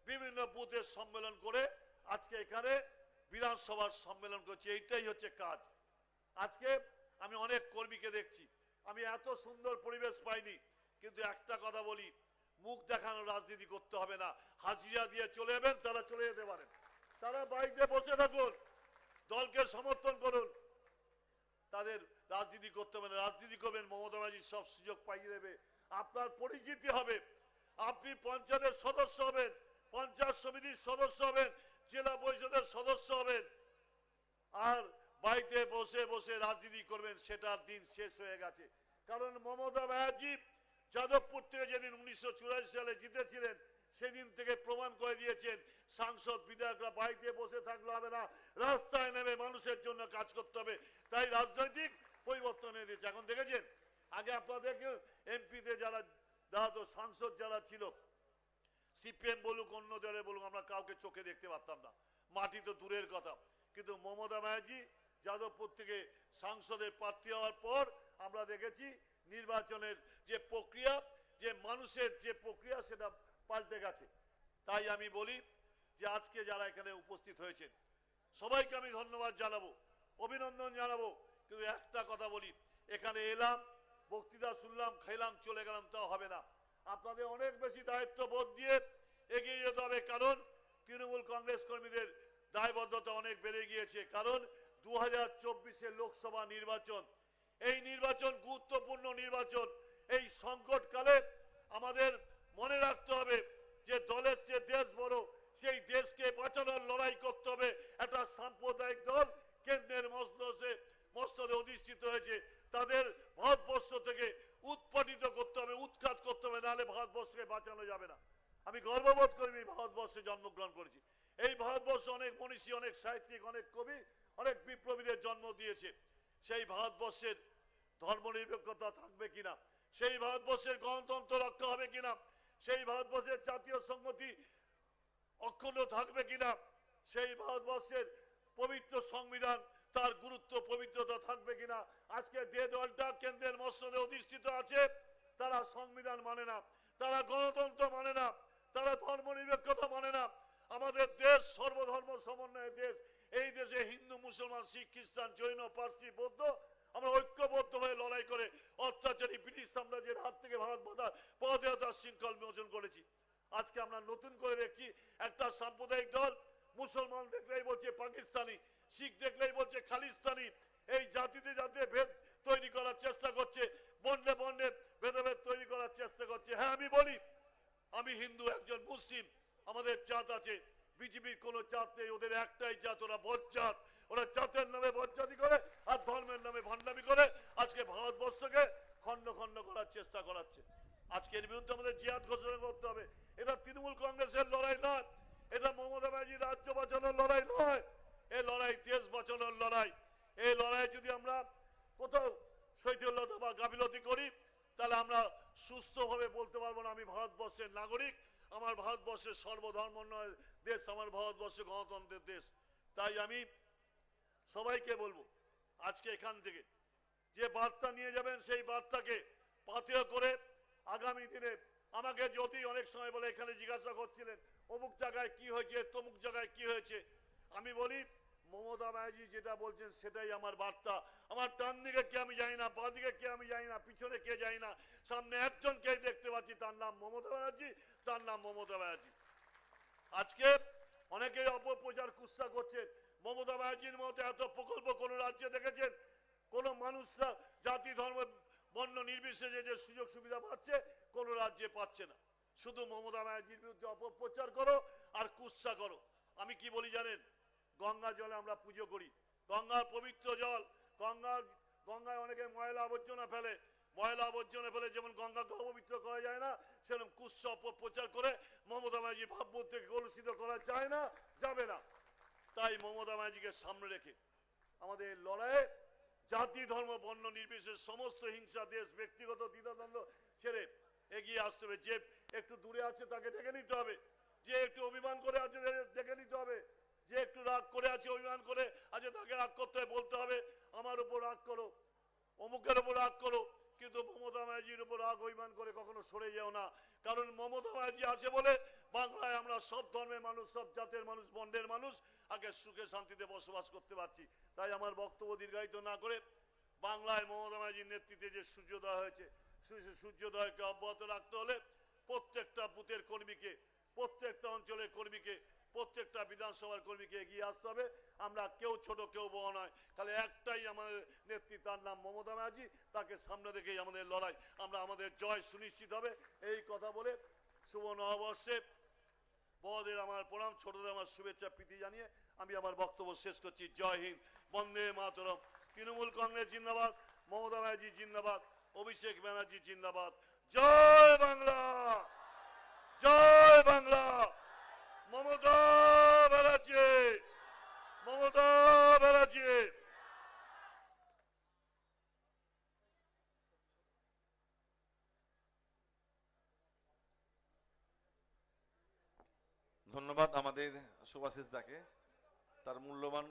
বিভিন্ন বুথের সম্মেলন করে আজকে এখানে বিধানসভার সম্মেলন করছি। এইটাই হচ্ছে কাজ। আজকে আমি অনেক কর্মীকে দেখছি, আমি এত সুন্দর পরিবেশ পাইনি। কিন্তু একটা কথা বলি, মুখ দেখানো রাজনীতি করতে হবে না। হাজিরা দিয়ে চলে যাবেন, তারা চলে যেতে পারেন, তারা বাড়িতে বসে থাকুন, দলকে সমর্থন করুন, তাদের রাজনীতি করতে হবে না। রাজনীতি করবেন, মমতা ব্যানার্জি সব সুযোগ পাইয়ে দেবে, আপনার পরিচিতি হবে, আপনি পঞ্চায়েতের সদস্য হবেন, পঞ্চায়েত সমিতির সদস্য হবেন, জেলা পরিষদের সদস্য হবেন, আর বাড়িতে বসে বসে রাজনীতি করবেন, সেটার দিন শেষ হয়ে গেছে। কারণ মমতা ব্যানার্জি যাদবপুর থেকে যেদিন 1984 সালে জিতেছিলেন, সেদিন থেকে প্রমাণ করে দিয়েছেন সাংসদ বিধায়করা বাড়িতে বসে থাকলে হবে না, রাস্তায় নেমে মানুষের জন্য কাজ করতে হবে। তাই রাজনৈতিক পরিবর্তন এনে দিয়েছে। এখন দেখেছেন, আগে আপনাদেরকে এমপিতে যারা দাদা সাংসদ যারা ছিল, সিপিএম বলুক অন্য দলে বলুক, আমরা কাউকে চোখে দেখতে পারতাম না, মাটি তো দূরের কথা। কিন্তু মমতা ব্যানার্জি যাদবপুর থেকে সাংসদের প্রার্থী হওয়ার পর আমরা দেখেছি নির্বাচনের যে প্রক্রিয়া, যে মানুষের যে প্রক্রিয়া, সেটা পাল্টে গেছে। তাই আমি বলি যে আজকে যারা এখানে উপস্থিত হয়েছেন সবাইকে আমি ধন্যবাদ জানাবো, অভিনন্দন জানাবো। কিন্তু একটা কথা বলি, এখানে এলাম, বক্তৃতা শুনলাম, খাইলাম, চলে গেলাম, তাও হবে না। আপনাদের অনেক বেশি দায়িত্ববোধ দিয়ে এগিয়ে যেতে হবে। কারণ তৃণমূল কংগ্রেস কর্মীদের দায়বদ্ধতা অনেক বেড়ে গিয়েছে। কারণ 2024 লোকসভা নির্বাচন, এই নির্বাচন গুরুত্বপূর্ণ নির্বাচন। এই সংকটকালে আমাদের মনে রাখতে হবে যে দলের চেয়ে দেশ বড়, সেই দেশকে বাঁচানোর লড়াই করতে হবে। একটা সাম্প্রদায়িক দল কেন্দ্রের মস্তদে অধিষ্ঠিত হয়েছে, তাদের ভারতবর্ষ থেকে উৎপাটিত করতে হবে, উৎখাত করতে হবে, নাহলে ভারতবর্ষকে বাঁচানো যাবে না। আমি গর্ববোধ করি আমি ভারতবর্ষে জন্মগ্রহণ করেছি। এই ভারতবর্ষে অনেক মনীষী, অনেক সাহিত্যিক, অনেক কবি, অনেক বিপ্লবীদের জন্ম দিয়েছে। সেই ভারতবর্ষের ধর্মনিরপেক্ষতা থাকবে কিনা, সেই ভারতবর্ষের গণতন্ত্র রক্ষা হবে কিনা, সেই ভারতবর্ষের জাতীয় সংহতি অক্ষুণ্ণ থাকবে কিনা, সেই ভারতবর্ষের পবিত্র সংবিধান তার গুরুত্ব পবিত্রতা থাকবে কিনা। আজকে যে দলটা কেন্দ্রের মস্তদে অধিষ্ঠিত আছে তারা সংবিধান মানে না, তারা গণতন্ত্র মানে না, তারা ধর্মনিরপেক্ষতা মানে না। আমাদের দেশ সর্বধর্ম সমন্বয়ের দেশ। এই দেশে হিন্দু, মুসলমান, শিখ, খ্রিস্টান, জৈন, পার্সি, বৌদ্ধ আমরা ঐক্যবদ্ধ হয়ে লড়াই করে অত্যাচারী ব্রিটিশ সাম্রাজ্যের হাত থেকে ভারত মাতার পদযাত্রার শৃঙ্খল মোচন করেছি। আজকে আমরা নতুন করে দেখছি একটা সাম্প্রদায়িক দল মুসলমান দেখলেই বলছে পাকিস্তানি, শিখ দেখলেই বলছে খালিস্তানি, এই জাতিতে জাতিতে ভেদ তৈরি করার চেষ্টা করছে, বর্ণে বর্ণে ভেদাভেদ তৈরি করার চেষ্টা করছে। হ্যাঁ, আমি বলি আমি হিন্দু, একজন মুসলিম, আমাদের জাত আছে। বিজেপির কোন জাত নেই, ওদের একটাই জাত, ওরা বজ্জাত। ওরা জাতের নামে বজ্জাতি করে আর ধর্মের নামে ভণ্ডামি করে আজকে ভারতবর্ষকে খণ্ড খণ্ড করার চেষ্টা করাচ্ছে। আজকের বিরুদ্ধে আমাদের জিহাদ ঘোষণা করতে হবে। এটা তৃণমূল কংগ্রেসের লড়াই নয়, এটা মমতা ব্যানার্জি রাজ্য বাঁচানোর লড়াই নয়, এই লড়াই দেশ বাঁচানোর লড়াই। এই লড়াই যদি আমরা কোথাও শৈথিল্যতা বা গাফিলতি করি তাহলে আমরা সুস্থভাবে বলতে পারবো না আমি ভারতবর্ষের নাগরিক, আমার ভারতবর্ষের সর্বধর্ম দেশ, আমার ভারতবর্ষ গণতন্ত্রের দেশ। তাই আমি সবাইকে বলবো আজকে এখান থেকে যে বার্তা নিয়ে যাবেন সেই বার্তাকে পাথেয় করে আগামী দিনে আমাকে যদি অনেক সময় বলে এখানে জিজ্ঞাসা করছিলেন অমুক জায়গায় কি হয়েছে, তমুক জায়গায় কি হয়েছে, আমি বলি মমতা ব্যানার্জি যেটা বলছেন সেটাই আমার বার্তা। আমার ডান দিকে কে আমি জানি না, বাঁ দিকে কে আমি জানি না, পিছনে কে জানি না, সামনে একজনকেই দেখতে পাচ্ছি, তার নাম মমতা ব্যানার্জি, তার নাম মমতা ব্যানার্জি। আজকে অনেকেই অপপ্রচার কুৎসা করছেন। মমতা ব্যানার্জির মতো এত প্রকল্প কোন রাজ্যে দেখেছেন? কোন মানুষরা জাতি ধর্ম বর্ণ নির্বিশেষে যে সুযোগ সুবিধা পাচ্ছে কোন রাজ্যে পাচ্ছে না। শুধু মমতা ব্যানার্জির বিরুদ্ধে অপপ্রচার করো আর কুৎসা করো। আমি কি বলি জানেন, গঙ্গা জলে আমরা পুজো করি, গঙ্গার পবিত্র জল, গঙ্গায় অনেকে ময়লা আবর্জনা ফেলে, ময়লা আবর্জনা ফেলে যেমন গঙ্গাকে অপবিত্র করা যায় না, সেরকম কুৎসা অপপ্রচার করে মমতা ব্যানার্জি ভাবমূর্তিকে কলুষিত করা যায় না, যাবে না। তাই মমতা ব্যানার্জিকে সামনে রেখে আমাদের লড়াইয়ে জাতি ধর্ম বর্ণ নির্বিশেষে সমস্ত হিংসা দেশ ব্যক্তিগত দ্বিধাদ্বন্দ্ব ছেড়ে এগিয়ে আসতে হবে। যে একটু দূরে আছে তাকে ডেকে নিতে হবে, যে একটু অভিমান করে আছে ডেকে নিতে হবে, যে একটু রাগ করে আছে অভিমান করে আছে তাকে রাগ করতে হবে, বলতে হবে আমার উপর রাগ করো, অমুকের উপর রাগ করো, কিন্তু মমতা ব্যানার্জির উপর রাগ অভিমান করে কখনো সরে যাও না। কারণ মমতা ব্যানার্জি আছে বলে বাংলায় আমরা সব ধর্মের মানুষ, সব জাতের মানুষ, বর্ণের মানুষ আগে সুখে শান্তিতে বসবাস করতে পারছি। তাই আমার বক্তব্য দীর্ঘায়িত না করে বাংলায় মমতা ব্যানার্জির নেতৃত্বে যে সূর্যোদয় হয়েছে, সূর্যোদয়কে অব্যাহত রাখতে হলে প্রত্যেকটা বুথের কর্মীকে, প্রত্যেকটা অঞ্চলের কর্মীকে, প্রত্যেকটা বিধানসভার কর্মীকে এগিয়ে আসতে হবে। আমরা কেউ ছোট কেউ বড় নয়, তাহলে একটাই আমাদের নেত্রী, তার নাম মমতা ব্যানার্জি, তাকে সামনে রেখেই আমাদের লড়াই, আমরা আমাদের জয় সুনিশ্চিত হবে। এই কথা বলে শুভ নববর্ষে বড়দের আমার প্রণাম, ছোটদের আমার শুভেচ্ছা প্রীতি জানিয়ে আমি আমার বক্তব্য শেষ করছি। জয় হিন্দ, বন্দে মাতরম। তৃণমূল কংগ্রেস জিন্দাবাদ, মমতা ব্যানার্জি জিন্দাবাদ, অভিষেক ব্যানার্জি জিন্দাবাদ। জয় বাংলা, জয় বাংলা। ধন্যবাদ আমাদের সুভাষিস দাকে তার মূল্যবান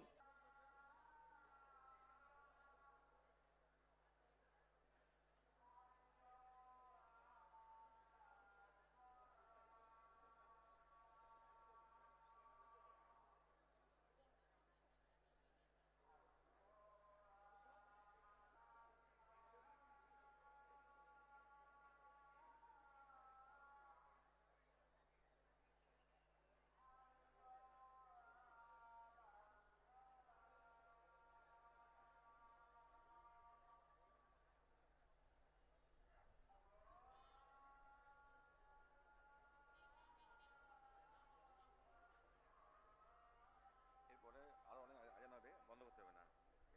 এরপরে আরো অনেক আয়োজন হবে, বন্ধ করতে হবে না,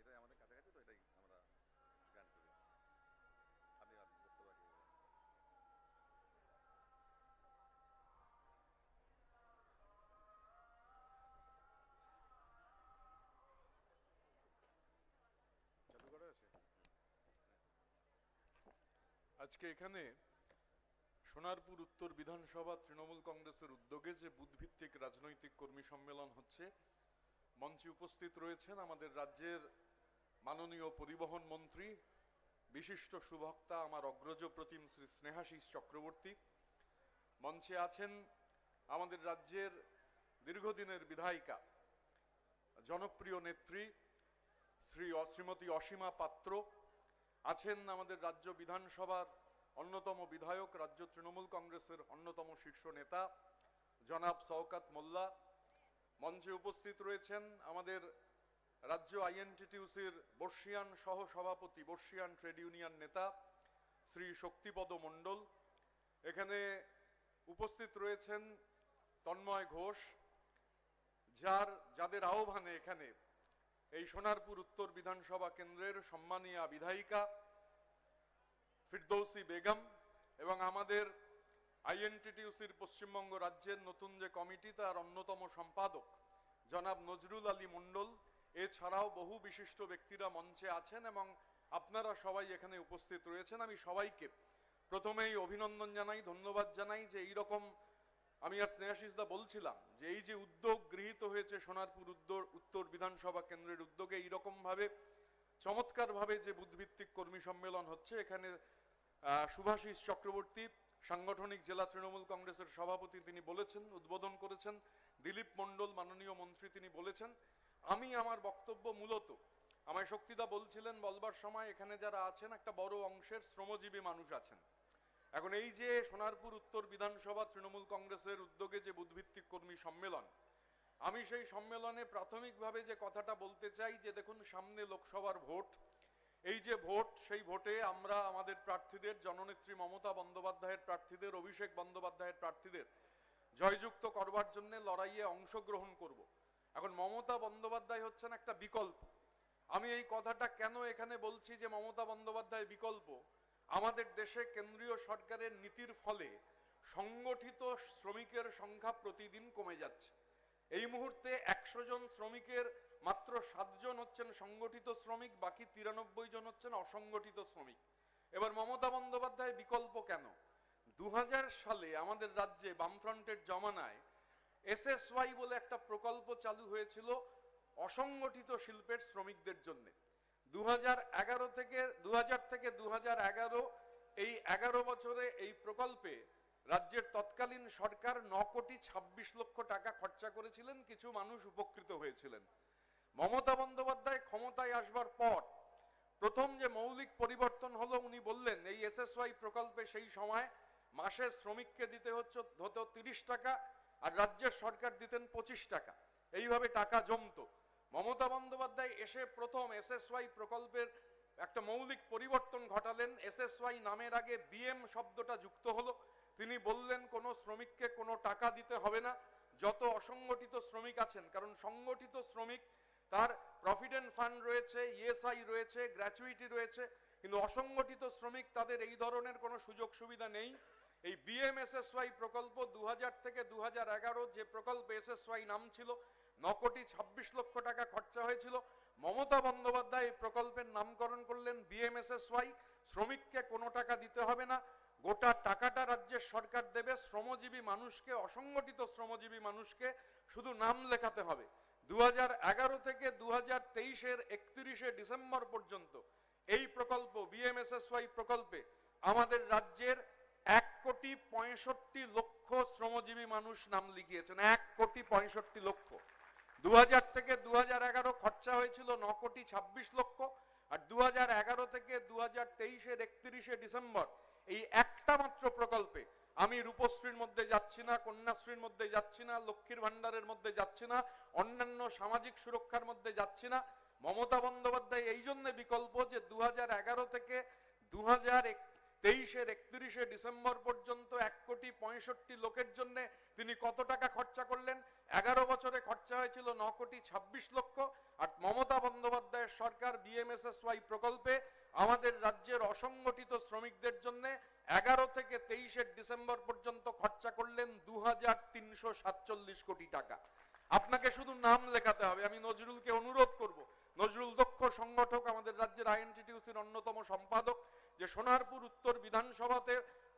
এটাই আমাদের কাছাকাছি, তো এটাই আমরা গ্রান্ট করি। আপনি বক্তব্য রাখবেন। চালু করা আছে? আজকে এখানে সোনারপুর উত্তর বিধানসভা তৃণমূল কংগ্রেসের উদ্যোগে যে বুথভিত্তিক রাজনৈতিক কর্মী সম্মেলন হচ্ছে, মঞ্চে উপস্থিত রয়েছেন আমাদের রাজ্যের মাননীয় পরিবহন মন্ত্রী, বিশিষ্ট সুবক্তা আমার অগ্রজ প্রতিম শ্রী স্নেহাশিস চক্রবর্তী। মঞ্চে আছেন আমাদের রাজ্যের দীর্ঘদিনের বিধায়িকা, জনপ্রিয় নেত্রী শ্রীমতী অসীমা পাত্র। আছেন আমাদের রাজ্য বিধানসভার অন্যতম বিধায়ক, রাজ্য তৃণমূল কংগ্রেসের অন্যতম শীর্ষ নেতা জনাব শওকত মোল্লা। মঞ্চে উপস্থিত রয়েছেন আমাদের রাজ্য আইএনটিটিউসির বর্ষিয়ান সহ সভাপতি, বর্ষিয়ান ট্রেড ইউনিয়ন নেতা শ্রী শক্তিপদ মণ্ডল। এখানে উপস্থিত রয়েছেন তন্ময় ঘোষ, যাদের আহ্বানে এখানে এই সোনারপুর উত্তর বিধানসভা কেন্দ্রের সম্মানীয় বিধায়িকা ফিরদৌসী বেগম এবং আমাদের আইএনটিটিউসির পশ্চিমবঙ্গ রাজ্যের নতুন যে কমিটি তার অন্যতম সম্পাদক জনাব নজরুল আলী মণ্ডল, এছাড়াও বহু বিশিষ্ট ব্যক্তিরা মঞ্চে আছেন এবং আপনারা সবাই এখানে উপস্থিত রয়েছেন। আমি সবাইকে প্রথমেই অভিনন্দন জানাই, ধন্যবাদ জানাই যে এইরকম, আমি আর স্নেহাশিস দা বলছিলাম যে এই যে উদ্যোগ গৃহীত হয়েছে সোনারপুর উত্তর বিধানসভা কেন্দ্রের উদ্যোগে, এইরকম ভাবে চমৎকার ভাবে যে বুথভিত্তিক কর্মী সম্মেলন হচ্ছে, এখানে সুভাষিস চক্রবর্তী সাংগঠনিক জেলা তৃণমূল কংগ্রেসের সভাপতি, তিনি বলেছেন, উদ্বোধন করেছেন। দিলীপ মণ্ডল মাননীয় মন্ত্রী, তিনি বলেছেন। আমি আমার বক্তব্য মূলত, আমায় শক্তিদা বলছিলেন বলবার সময়, এখানে যারা আছেন একটা বড় অংশের শ্রমজীবী মানুষ আছেন। এখন এই যে সোনারপুর উত্তর বিধানসভা তৃণমূল কংগ্রেসের উদ্যোগে যে বুথভিত্তিক কর্মী সম্মেলন, আমি সেই সম্মেলনে প্রাথমিকভাবে যে কথাটা বলতে চাই যে দেখুন, সামনে লোকসভার ভোট। এই যে ভোট, সেই ভোটে আমরা আমাদের প্রার্থীদের, জননেত্রী মমতা বন্দ্যোপাধ্যায়ের প্রার্থীদের, অভিষেক বন্দ্যোপাধ্যায়ের প্রার্থীদের জয়যুক্ত করবার জন্য লড়াইয়ে অংশগ্রহণ করব। এখন মমতা বন্দ্যোপাধ্যায় হচ্ছেন একটা বিকল্প। আমি এই কথাটা কেন এখানে বলছি যে মমতা বন্দ্যোপাধ্যায় বিকল্প? আমাদের দেশে কেন্দ্রীয় সরকারের নীতির ফলে সংগঠিত শ্রমিকের সংখ্যা প্রতিদিন কমে যাচ্ছে। এই মুহূর্তে 100 জন শ্রমিকের মাত্র 7 জন হচ্ছেন সংগঠিত শ্রমিক, বাকি 93 জন হচ্ছেন অসংগঠিত শ্রমিক। এবার মমতা বন্দ্যোপাধ্যায় বিকল্প কেন? 2000 সালে আমাদের রাজ্যে বামফ্রন্টের জমানায় এসএসওয়াই বলে একটা প্রকল্প চালু হয়েছিল অসংগঠিত শিল্পের শ্রমিকদের জন্য। 2000 থেকে 2011 এই 11 বছরে এই প্রকল্পে রাজ্যের তৎকালীন সরকার 9 কোটি 26 লক্ষ টাকা খরচা করেছিলেন, কিছু মানুষ উপকৃত হয়েছিলেন। মমতা বন্দ্যোপাধ্যায় ক্ষমতায় আসবার পর প্রথম যে মৌলিক পরিবর্তন হলো, উনি বললেন এই এসএসওয়াই প্রকল্পে সেই সময় মাসে শ্রমিককে দিতে হতো 30 টাকা আর রাজ্যের সরকার দিতেন 25 টাকা, এইভাবে টাকা জমতো। মমতা বন্দ্যোপাধ্যায় এসে প্রথম এসএসওয়াই প্রকল্পের একটা মৌলিক পরিবর্তন ঘটালেন। এসএসওয়াই নামের আগে বিএম শব্দটা যুক্ত হলো। তিনি বললেন কোনো শ্রমিককে কোনো টাকা দিতে হবে না, যত অসংগঠিত শ্রমিক আছেন, কারণ সংগঠিত শ্রমিক তার প্রভিডেন্ট ফান্ড রয়েছে, ইএসআই রয়েছে, গ্র্যাচুইটি রয়েছে, কিন্তু অসংগঠিত শ্রমিক তাদের এই ধরনের কোনো সুযোগ সুবিধা নেই। এই বিএমএসএসওয়াই প্রকল্প 2000 থেকে 2011 যে প্রকল্প এসএসওয়াই নাম ছিল, 9 কোটি 26 লক্ষ টাকা খরচা হয়েছিল। মমতা বন্দ্যোপাধ্যায় এই প্রকল্পের নামকরণ করলেন বিএমএসএসওয়াই। শ্রমিককে কোনো টাকা দিতে হবে না, গোটা টাকাটা রাজ্যের সরকার দেবে, শ্রমজীবী মানুষকে, অসংগঠিত শ্রমজীবী মানুষকে শুধু নাম লেখাতে হবে। 2011 থেকে 2023-এর 31শে ডিসেম্বর পর্যন্ত এই প্রকল্প বিএমএসএসওয়াই প্রকল্পে আমাদের রাজ্যের 1,65,00,000 শ্রমজীবী মানুষ নাম লিখিয়েছেন। 1,65,00,000। 2000 থেকে 2011 খরচা হয়েছিল 9,26,00,000, আর 2011 থেকে 2023-এর 31শে ডিসেম্বর এই একটা মাত্র প্রকল্পে, আমি রূপশ্রীর মধ্যে যাচ্ছি না, কন্যাশ্রীর মধ্যে যাচ্ছি না, লক্ষ্মীর ভান্ডারের মধ্যে যাচ্ছি না, অন্যান্য সামাজিক সুরক্ষার মধ্যে যাচ্ছি না, মমতা বন্দ্যোপাধ্যায় এই জন্য বিকল্প যে 2011 থেকে 2023-এর 31শে ডিসেম্বর পর্যন্ত 1,65,00,000 জন্য তিনি কত টাকা খরচা করলেন? 11 বছরে খরচা হয়েছিল 9,26,00,000। আর মমতা বন্দ্যোপাধ্যায়ের সরকার বিএমএসএসওয়াই প্রকল্পে আমাদের রাজ্যের অসংগঠিত শ্রমিকদের জন্য 11 থেকে 23-এর ডিসেম্বর পর্যন্ত খরচা করলেন 2,347 কোটি টাকা। আপনাকে শুধু নাম লেখাতে হবে। আমি নজরুলকে অনুরোধ করব, নজরুল দক্ষ সংগঠক, আমাদের রাজ্যের আইএনটিটিউসির অন্যতম সম্পাদক, যে সোনারপুর উত্তর বিধানসভাতে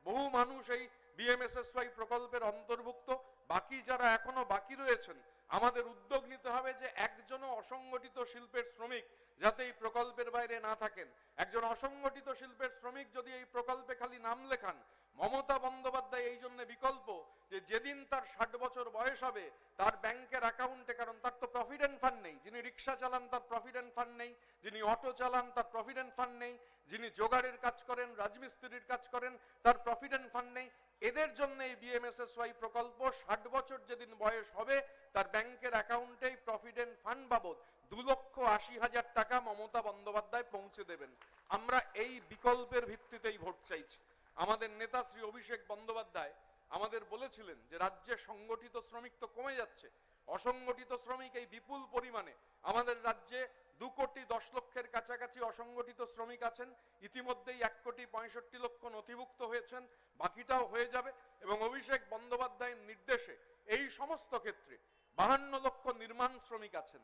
বহু মানুষ এই বিএমএসএসওয়াই প্রকল্পের অন্তর্ভুক্ত। বাকি যারা এখনো বাকি রয়েছেন, আমাদের উদ্যোগ নিতে হবে যে একজনও অসংগঠিত শিল্পের শ্রমিক যাতে এই প্রকল্পের বাইরে না থাকেন। একজন অসংগঠিত শিল্পের শ্রমিক যদি এই প্রকল্পে খালি নাম লেখান, মমতা বন্দ্যোপাধ্যায় এই জন্য বিকল্প যে যেদিন তার 60 বছর বয়স হবে তার ব্যাংকের অ্যাকাউন্টে, কারণ তার তো প্রভিডেন্ট ফান্ড নেই, যিনি রিক্সা চালান তার প্রভিডেন্ট ফান্ড নেই, যিনি অটো চালান তার প্রভিডেন্ট ফান্ড নেই, যিনি জোগাড়ের কাজ করেন, রাজমিস্ত্রির কাজ করেন, তার প্রভিডেন্ট ফান্ড নেই, এদের জন্য এই বিএমএসএসওয়াই প্রকল্প 60 বছর যেদিন বয়স হবে তার ব্যাংকের অ্যাকাউন্টে প্রভিডেন্ট ফান্ড বাবদ 2,80,000 টাকা মমতা বন্দ্যোপাধ্যায় পৌঁছে দেবেন। আমরা এই বিকল্পের ভিত্তিতেই ভোট চাইছি। আমাদের নেতা শ্রী অভিষেক বন্দ্যোপাধ্যায় আমাদের বলেছিলেন যে রাজ্যে সংগঠিত শ্রমিক তো কমে যাচ্ছে, অসংগঠিত শ্রমিক এই বিপুল পরিমাণে আমাদের রাজ্যে 2,10,00,000-এর কাছাকাছি অসংগঠিত শ্রমিক আছেন। ইতিমধ্যেই 1,65,00,000 নথিভুক্ত হয়েছেন, বাকিটাও হয়ে যাবে। এবং অভিষেক বন্দ্যোপাধ্যায়ের নির্দেশে এই সমস্ত ক্ষেত্রে 52 লক্ষ নির্মাণ শ্রমিক আছেন,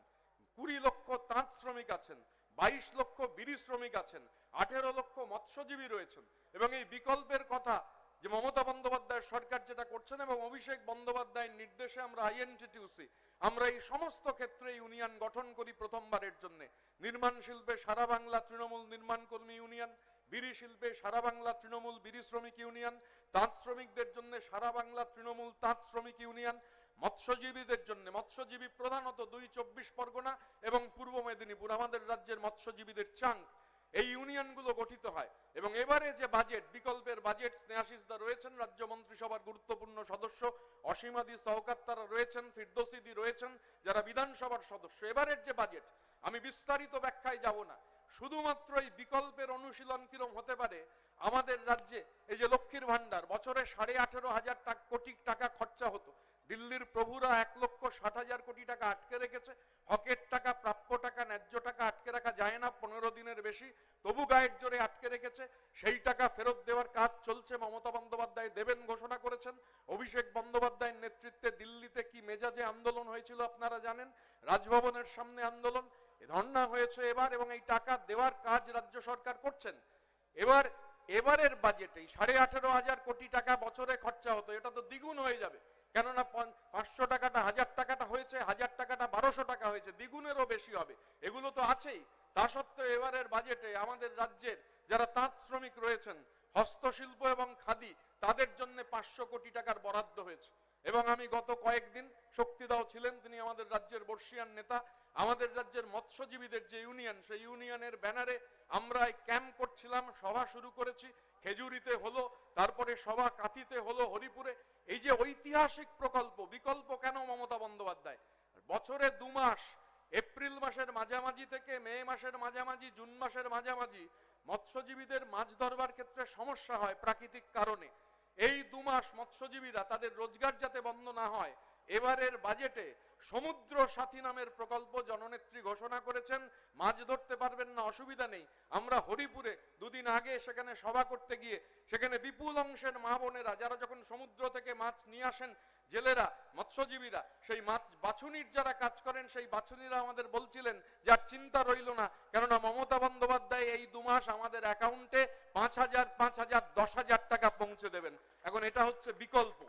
20 লক্ষ তাঁত শ্রমিক আছেন, 22 লক্ষ বিড়ি শ্রমিক আছেন, 18 লক্ষ মৎস্যজীবী রয়েছেন। এবং এই বিকল্পের কথা যে মমতা বন্দ্যোপাধ্যায়ের সরকার যেটা করছেন এবং অভিষেক বন্দ্যোপাধ্যায়ের নির্দেশে আমরা আইএনটিটিউসি আমরা এই সমস্ত ক্ষেত্রে ইউনিয়ন গঠন করি প্রথমবারের জন্য। নির্মাণ শিল্পে সারা বাংলা তৃণমূল নির্মাণ কর্মী ইউনিয়ন, বিড়ি শিল্পে সারা বাংলা তৃণমূল বিড়ি শ্রমিক ইউনিয়ন, তাঁত শ্রমিকদের জন্য সারা বাংলা তৃণমূল তাঁত শ্রমিক ইউনিয়ন, মৎস্যজীবীদের জন্য, মৎস্যজীবী প্রধানত 24 পরগনা এবং পূর্ব মেদিনীপুর আমাদের রাজ্যের মৎস্যজীবীদের চাঙ্ক, এই ইউনিয়নগুলো গঠিত হয়। এবং এবারে যে বাজেট, বিকল্পের বাজেট, স্নেহাশিসদা রয়েছেন, রাজ্য মন্ত্রিসভার গুরুত্বপূর্ণ সদস্য, অসীমাদি সহকার তারা রয়েছেন, ফিরদৌসিদি রয়েছেন, যারা বিধানসভার সদস্য। এবারের যে বাজেট, আমি বিস্তারিত ব্যাখ্যায় যাব না, শুধুমাত্র এই বিকল্পের অনুশীলন কিরম হতে পারে। আমাদের রাজ্যে এই যে লক্ষ্মীর ভান্ডার বছরে 18,500 কোটি টাকা খরচা হতো, দিল্লির প্রভুরা 1,60,000 কোটি টাকা আটকে রেখেছে। হকের টাকা, প্রাপ্য টাকা, ন্যায্য টাকা আটকে রাখা যায় না 15 দিনের বেশি, তবু গায়ের জোরে আটকে রেখেছে। সেই টাকা ফেরত দেওয়ার কাজ চলছে, মমতা বন্দ্যোপাধ্যায় দেবেন ঘোষণা করেছেন। অভিষেক বন্দ্যোপাধ্যায়ের নেতৃত্বে দিল্লিতে কি মেজাজে আন্দোলন হয়েছিল আপনারা জানেন, রাজভবনের সামনে আন্দোলন, ধর্ণা হয়েছে এবার, এবং এই টাকা দেওয়ার কাজ রাজ্য সরকার করছেন। এবারের বাজেটে 18,500 কোটি টাকা বছরে খরচা হতো, এটা তো দ্বিগুণ হয়ে যাবে, কেননা 500 টাকাটা 1000 টাকাটা হয়েছে, 1000 টাকাটা 1200 টাকা হয়েছে, দ্বিগুণেরও বেশি হবে। এগুলো তো আছেই। তা সত্ত্বেও এবারের বাজেটে আমাদের রাজ্যের যারা তাঁত শ্রমিক রয়েছেন, হস্তশিল্প এবং খাদি, তাদের জন্য 500 কোটি টাকার বরাদ্দ হয়েছে। এবং আমি গত কয়েকদিন, শক্তিদাও ছিলেন, তিনি আমাদের রাজ্যের বর্ষিয়ান নেতা, আমাদের রাজ্যের মৎস্যজীবীদের যে ইউনিয়ন, সেই ইউনিয়নের ব্যানারে আমরা ক্যাম্প করছিলাম, সভা শুরু করেছি। খেজুরিতে হলো, তারপরে সভা কাঁথিতে হলো, হরিপুরে। এই যে ঐতিহাসিক প্রকল্প, বিকল্প কেন মমতা বন্দ্যোপাধ্যায়? বছরে 2 মাস, এপ্রিল মাসের মাঝামাঝি থেকে মে মাসের মাঝামাঝি, জুন মাসের মাঝামাঝি মৎস্যজীবীদের মাছ ধরবার ক্ষেত্রে সমস্যা হয় প্রাকৃতিক কারণে। এই 2 মাস মৎস্যজীবীরা তাদের রোজগার যাতে বন্ধ না হয়, এবারের বাজেটে সমুদ্র সাথী নামের প্রকল্প জননেত্রী ঘোষণা করেছেন। মাছ ধরতে পারবেন না, অসুবিধা নেই। আমরা হরিপুরে 2 দিন আগে সেখানে সভা করতে গিয়ে সেখানে বিপুল অংশের মা বোনেরা যারা যখন সমুদ্র থেকে মাছ নিয়ে আসেন জেলেরা, মৎস্যজীবীরা, সেই বাছুনির যারা কাজ করেন সেই বাছুনিরা আমাদের বলছিলেন যে আর চিন্তা রইল না, কেননা মমতা বন্দ্যোপাধ্যায় এই 2 মাস আমাদের অ্যাকাউন্টে 5,000, 5,000, 10,000 টাকা পৌঁছে দেবেন। এখন এটা হচ্ছে বিকল্প।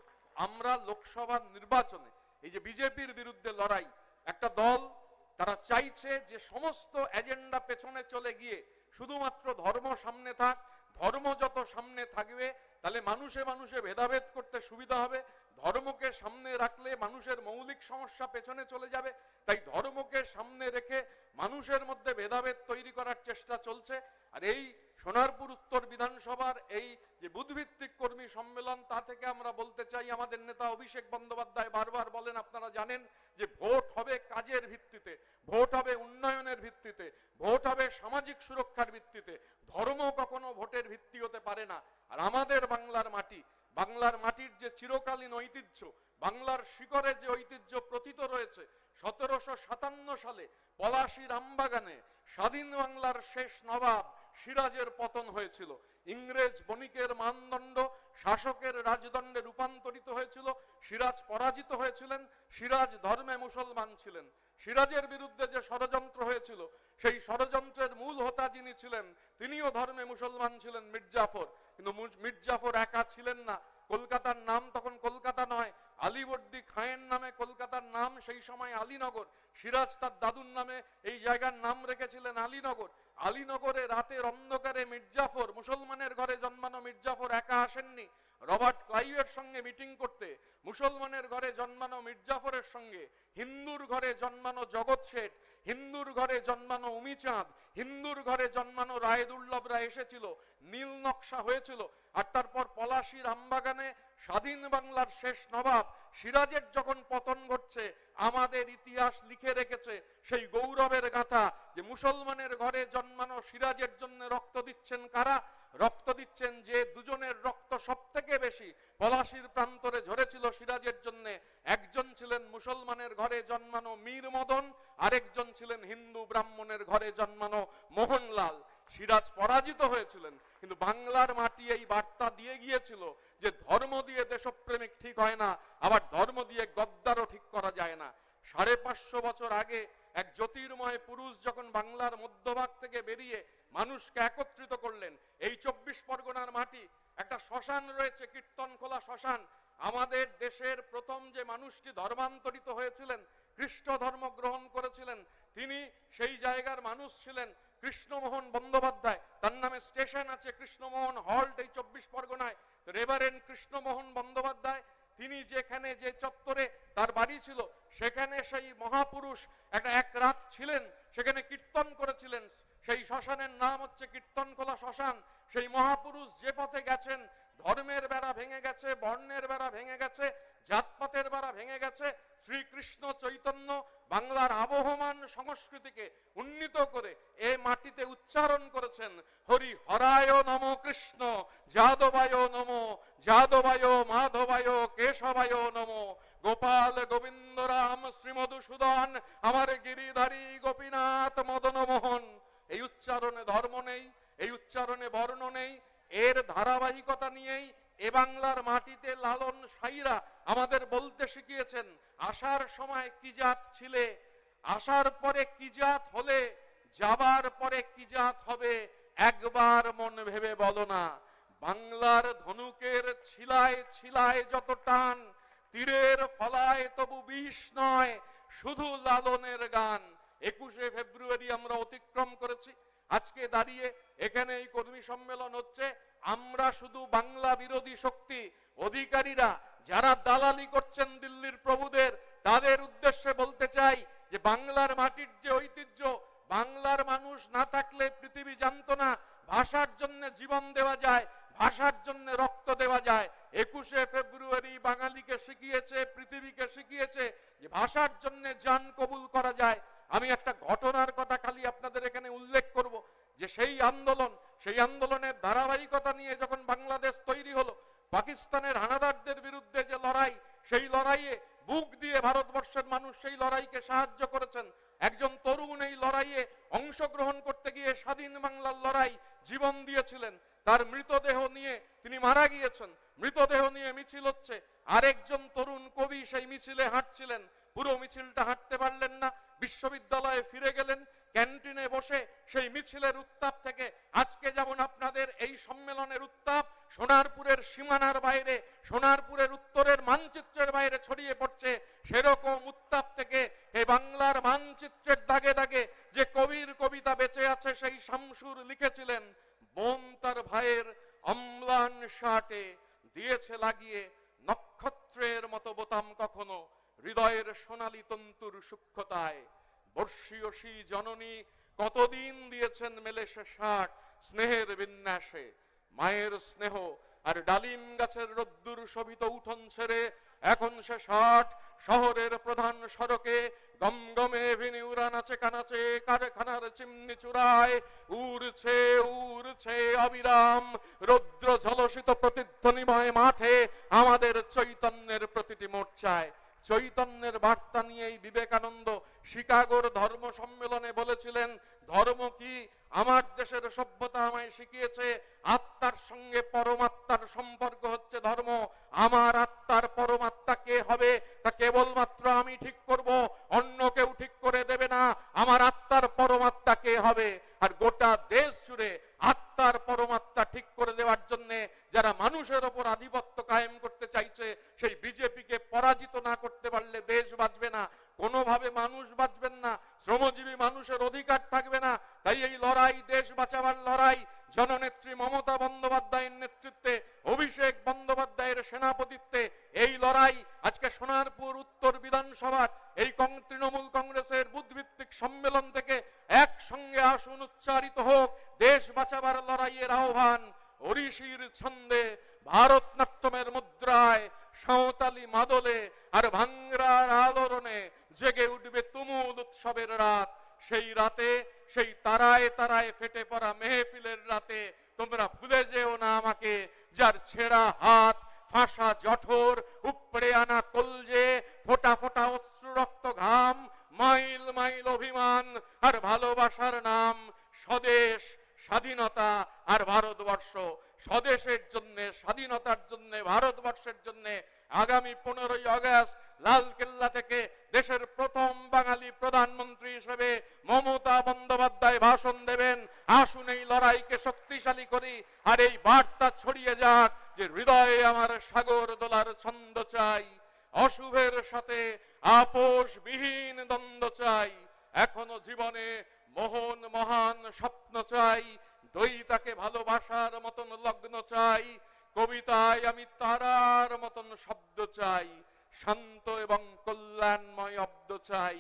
আমরা লোকসভা নির্বাচনে এই যে বিজেপির বিরুদ্ধে লড়াই, একটা দল তারা চাইছে যে সমস্ত এজেন্ডা পেছনে চলে গিয়ে শুধুমাত্র ধর্ম সামনে থাক, ধর্ম যত সামনে থাকবে তাহলে মানুষে মানুষে ভেদাভেদ করতে সুবিধা হবে, ধর্মকে সামনে রাখলে মানুষের মৌলিক সমস্যা পেছনে চলে যাবে, তাই ধর্মকে সামনে রেখে মানুষের মধ্যে ভেদাভেদ তৈরি করার চেষ্টা চলছে। আর এই সোনারপুর উত্তর বিধানসভার এই যে বুথভিত্তিক কর্মী সম্মেলন, তা থেকে আমরা বলতে চাই, আমাদের নেতা অভিষেক বন্দ্যোপাধ্যায় বারবার বলেন, আপনারা জানেন যে ভোট হবে কাজের ভিত্তিতে, ভোট হবে উন্নয়নের ভিত্তিতে, ভোট হবে সামাজিক সুরক্ষার ভিত্তিতে, ধর্ম কখনো ভোটের ভিত্তি হতে পারে না। আর আমাদের বাংলার মাটি, বাংলার মাটির যে চিরকালীন ঐতিহ্য, বাংলার শিকড়ে যে ঐতিহ্য প্রতীত রয়েছে, 1757 সালে পলাশীর আমবাগানে স্বাধীন বাংলার শেষ নবাব সিরাজের পতন হয়েছিল। ইংরেজ বণিকের মানদণ্ড শাসকের রাজদণ্ডে রূপান্তরিত হয়েছিল। সিরাজ পরাজিত হয়েছিলেন, সিরাজ ধর্মে মুসলমান ছিলেন। সিরাজের বিরুদ্ধে যে ষড়যন্ত্র হয়েছিল, সেই ষড়যন্ত্রের মূল হোতা যিনি ছিলেন তিনিও ধর্মে মুসলমান ছিলেন, মির্জাফর। কিন্তু মির্জাফর একা ছিলেন না। কলকাতার নাম তখন কলকাতা নয়, আলীবর্দী খাঁয়ের নামে কলকাতার নাম সেই সময় আলীনগর। সিরাজ তার দাদুর নামে এই জায়গার নাম রেখেছিলেন আলীনগর। আলীনগরে রাতের অন্ধকারে মির্জাফর, মুসলমানের ঘরে জন্মানো মির্জাফর একা আসেননি। রবার্ট ক্লাইভের সঙ্গে মিটিং করতে মুসলমানের ঘরে জন্মানো মির্জাফরের সঙ্গে হিন্দুর ঘরে জন্মানো জগৎ শেঠ, হিন্দুর ঘরে জন্মানো উমিচাঁদ, হিন্দুর ঘরে জন্মানো রায়দুর্লভরা এসেছিল, নীল নকশা হয়েছিল। আর তারপর পলাশীর আমবাগানে স্বাধীন বাংলার শেষ নবাব সিরাজের যখন পতন ঘটছে, আমাদের ইতিহাস লিখে রেখেছে সেই গৌরবের গাথা যে মুসলমানের ঘরে জন্মানো সিরাজের জন্য রক্ত দিচ্ছেন কারা? রক্ত দিচ্ছেন যে দুজনের রক্ত সব থেকে বেশি পলাশীর প্রান্তরে ঝরেছিল সিরাজের জন্য। একজন ছিলেন মুসলমানের ঘরে জন্মানো মীর মদন, আরেকজন ছিলেন হিন্দু ব্রাহ্মণের ঘরে জন্মানো মোহনলাল। সিরাজ পরাজিত হয়েছিলেন, কিন্তু বাংলার মাটি এই বার্তা দিয়ে গিয়েছিল যে ধর্ম দিয়ে দেশপ্রেমিক ঠিক হয় না, আবার ধর্ম দিয়ে গদ্দারও ঠিক করা যায় না। 550 বছর আগে এক জ্যোতির্ময় পুরুষ যখন বাংলার মধ্যভাগ থেকে বেরিয়ে মানুষকে একত্রিত করলেন, এই 24 পরগনার মাটি, একটা শ্মশান রয়েছে, কীর্তনখোলা শ্মশান। আমাদের দেশের প্রথম যে মানুষটি ধর্মান্তরিত হয়েছিলেন, খ্রিস্ট ধর্ম গ্রহণ করেছিলেন, তিনি সেই জায়গার মানুষ ছিলেন কৃষ্ণমোহন বন্দ্যোপাধ্যায়। তার নামে স্টেশন আছে কৃষ্ণমোহন হল্ট এই 24 পরগনায়। রেভারেন্ড কৃষ্ণমোহন বন্দ্যোপাধ্যায় তিনি যেখানে যে চত্বরে তার বাড়ি ছিল, সেখানে সেই মহাপুরুষ এক রাত ছিলেন, সেখানে কীর্তন করেছিলেন। সেই শ্মশানের নাম হচ্ছে কীর্তনখোলা শ্মশান। সেই মহাপুরুষ যে পথে গেছেন, ধর্মের বেড়া ভেঙে গেছে, বর্ণের বেড়া ভেঙে গেছে, জাতপাতের বেড়া ভেঙে গেছে। শ্রীকৃষ্ণ চৈতন্য বাংলার আবহমান সংস্কৃতিকে উন্নীত করে এ মাটিতে উচ্চারণ করেছেন, হরি হরায় নম কৃষ্ণ, যাদবায় নম, যাদবায় মাধবায় কেশবায় নম, গোপাল গোবিন্দ রাম শ্রীমধুসূদন, আমার গিরিধারী গোপীনাথ মদন মোহন। এই উচ্চারণে ধর্ম নেই, এই উচ্চারণে বর্ণ নেই। এর ধারাবাহিকতা নিয়েই এ বাংলার মাটিতে লালন সাইরা আমাদের বলতে শিখিয়েছেন, আসার সময় কি জাত ছিলে, আসার পরে কি জাত হলে, যাবার পরে কি জাত হবে, একবার মন ভেবে বলো না। বাংলার ধনুকের ছিলায় ছিলায় যত টান, তীরের ফলায় তবু বিষ নয়, শুধু লালনের গান। 21শে ফেব্রুয়ারি আমরা অতিক্রম করেছি। আজকে দাঁড়িয়ে এখানে এই কর্মী সম্মেলন হচ্ছে। আমরা শুধু বাংলা বিরোধী শক্তি অধিকারীরা যারা দালালি করছেন দিল্লির প্রভুদের, তাদের উদ্দেশ্যে বলতে চাই যে বাংলার মাটির যে ঐতিহ্য, বাংলার মানুষ না থাকলে পৃথিবী জানতো না ভাষার জন্য জীবন দেওয়া যায়, ভাষার জন্য রক্ত দেওয়া যায়। 21শে ফেব্রুয়ারি বাঙালিকে শিখিয়েছে, পৃথিবীকে শিখিয়েছে যে ভাষার জন্য জান কবুল করা যায়। আমি একটা ঘটনার কথা খালি আপনাদের এখানে উল্লেখ করব যে সেই আন্দোলনের ধারাবাহিকতা নিয়ে যখন বাংলাদেশ তৈরি হলো, পাকিস্তানের হানাদারদের বিরুদ্ধে যে লড়াই, সেই লড়াইয়ে বুক দিয়ে ভারতবর্ষের মানুষ সেই লড়াইকে সাহায্য করেছেন। একজন তরুণ এই লড়াইয়ে অংশগ্রহণ করতে গিয়ে স্বাধীন বাংলার লড়াই জীবন দিয়েছিলেন। তার মৃতদেহ নিয়ে তিনি মারা গিয়েছেন। মৃতদেহ নিয়ে মিছিল হচ্ছে, আরেকজন তরুণ কবি সেই মিছিলে হাঁটছিলেন, পুরো মিছিলটা হাঁটতে পারলেন না, বিশ্ববিদ্যালয়ে ফিরে গেলেন। ক্যান্টিনে বসে সেই মিছিলের উত্তাপ থেকে আজকে যেমন আপনাদের এই সম্মেলনের উত্তাপ সোনারপুরের সীমানার বাইরে, সোনারপুরের উত্তরের মানচিত্রের বাইরে ছড়িয়ে পড়ছে, সেরকম উত্তাপ থেকে এই বাংলার মানচিত্রের দাগে দাগে যে কবির কবিতা বেঁচে আছে, সেই শামসুর লিখেছিলেন, বোন তার ভাইয়ের অম্লান শার্টে দিয়েছে লাগিয়ে নক্ষত্রের মতো বোতাম কখনো হৃদয়ের সোনালী তন্তুর সূক্ষ্মতায়। বর্ষীয়সী জননী কতদিন দিয়েছেন মেলে সে শার্ট স্নেহের বিন্যাসে। মায়ের স্নেহ আর ডালিম গাছের রোদ্দুর শোভিত উঠোন ছেড়ে এখন সে শার্ট শহরের প্রধান সড়কে গমগমে ভিনিউরা নাচে কানাচে কারখানার চিমনি চূড়ায় উড়ছে উড়ছে অবিরাম রৌদ্র ঝলসিত প্রতিধ্বনিময় মাঠে আমাদের চৈতন্যের প্রতিটি মোর্চায়। চৈতন্যের বার্তা নিয়েই বিবেকানন্দ শিকাগোর ধর্ম সম্মেলনে বলেছিলেন, ধর্ম কি? আমার দেশের সভ্যতা আমায় শিখিয়েছে আত্মার সঙ্গে পরমাত্মার সম্পর্ক হচ্ছে ধর্ম। আমার আত্মার পরমাত্মা কে হবে তা কেবলমাত্র আমি ঠিক করব, অন্য কেউ ঠিক করে দেবে না। আমার আত্মার পরমাত্মা কে হবে? আর গোটা দেশ জুড়ে আত্মার পরমাত্মা ঠিক করে দেওয়ার জন্য যারা মানুষের ওপর আধিপত্য কায়েম করতে চাইছে, সেই বিজেপিকে পরাজিত না করতে পারলে দেশ বাঁচবে না, কোনোভাবে মানুষ বাঁচবেন না, শ্রমজীবী মানুষের অধিকার থাকবে না। তাই এই লড়াই, দেশ বাঁচাবার লড়াই, জননেত্রী মমতা বন্দ্যোপাধ্যায়ের নেতৃত্বে, অভিষেক বন্দ্যোপাধ্যায়ের সেনাপতিত্বে এই লড়াই আজকে সোনারপুর উত্তর বিধানসভার এই তৃণমূল কংগ্রেসের বুথভিত্তিক সম্মেলন থেকে একসঙ্গে আসুন, উচ্চারিত হোক দেশ বাঁচাবার লড়াইয়ের আহ্বান। ওড়িশির ছন্দে, ভারতনাট্যমের মুদ্রায়, সাঁওতালি মাদলে আর ভাঙ্গরার আলোড়নে জেগে উঠবে তুমুল উৎসবের রাত। সেই রাতে, সেই তারায় তারায় ফেটে পড়া মেহফিলের রাতে তোমরা ভুলে যেও না আমাকে, যার ছেঁড়া হাত, ফাঁসা জঠর, উপড়ে আনা কলজে, ফোটা ফোটা অশ্রু রক্ত ঘাম, মাইল মাইল অভিমান আর ভালোবাসার নাম স্বদেশ, স্বাধীনতা আর ভারতবর্ষ। স্বদেশের জন্য, স্বাধীনতার জন্য, ভারতবর্ষের জন্য আগামী 15ই আগস্ট লালকেল্লা থেকে দেশের প্রথম বাঙালি প্রধানমন্ত্রী হিসেবে মমতা বন্দ্যোপাধ্যায় ভাষণ দেবেন। আসুন এই লড়াইকে শক্তিশালী করি, আর এই বার্তা ছড়িয়ে যাক যে হৃদয়ে আমার সাগর দোলার ছন্দ চাই, অশুভের সাথে আপোষবিহীন দ্বন্দ্ব চাই, এখনো জীবনে মোহন মহান স্বপ্ন চাই, দ্বৈতাকে ভালোবাসার মতন লগ্ন চাই, কবিতায় আমি তারার মতন শব্দ চাই, শান্ত এবং কল্যাণময় অব্দ চাই,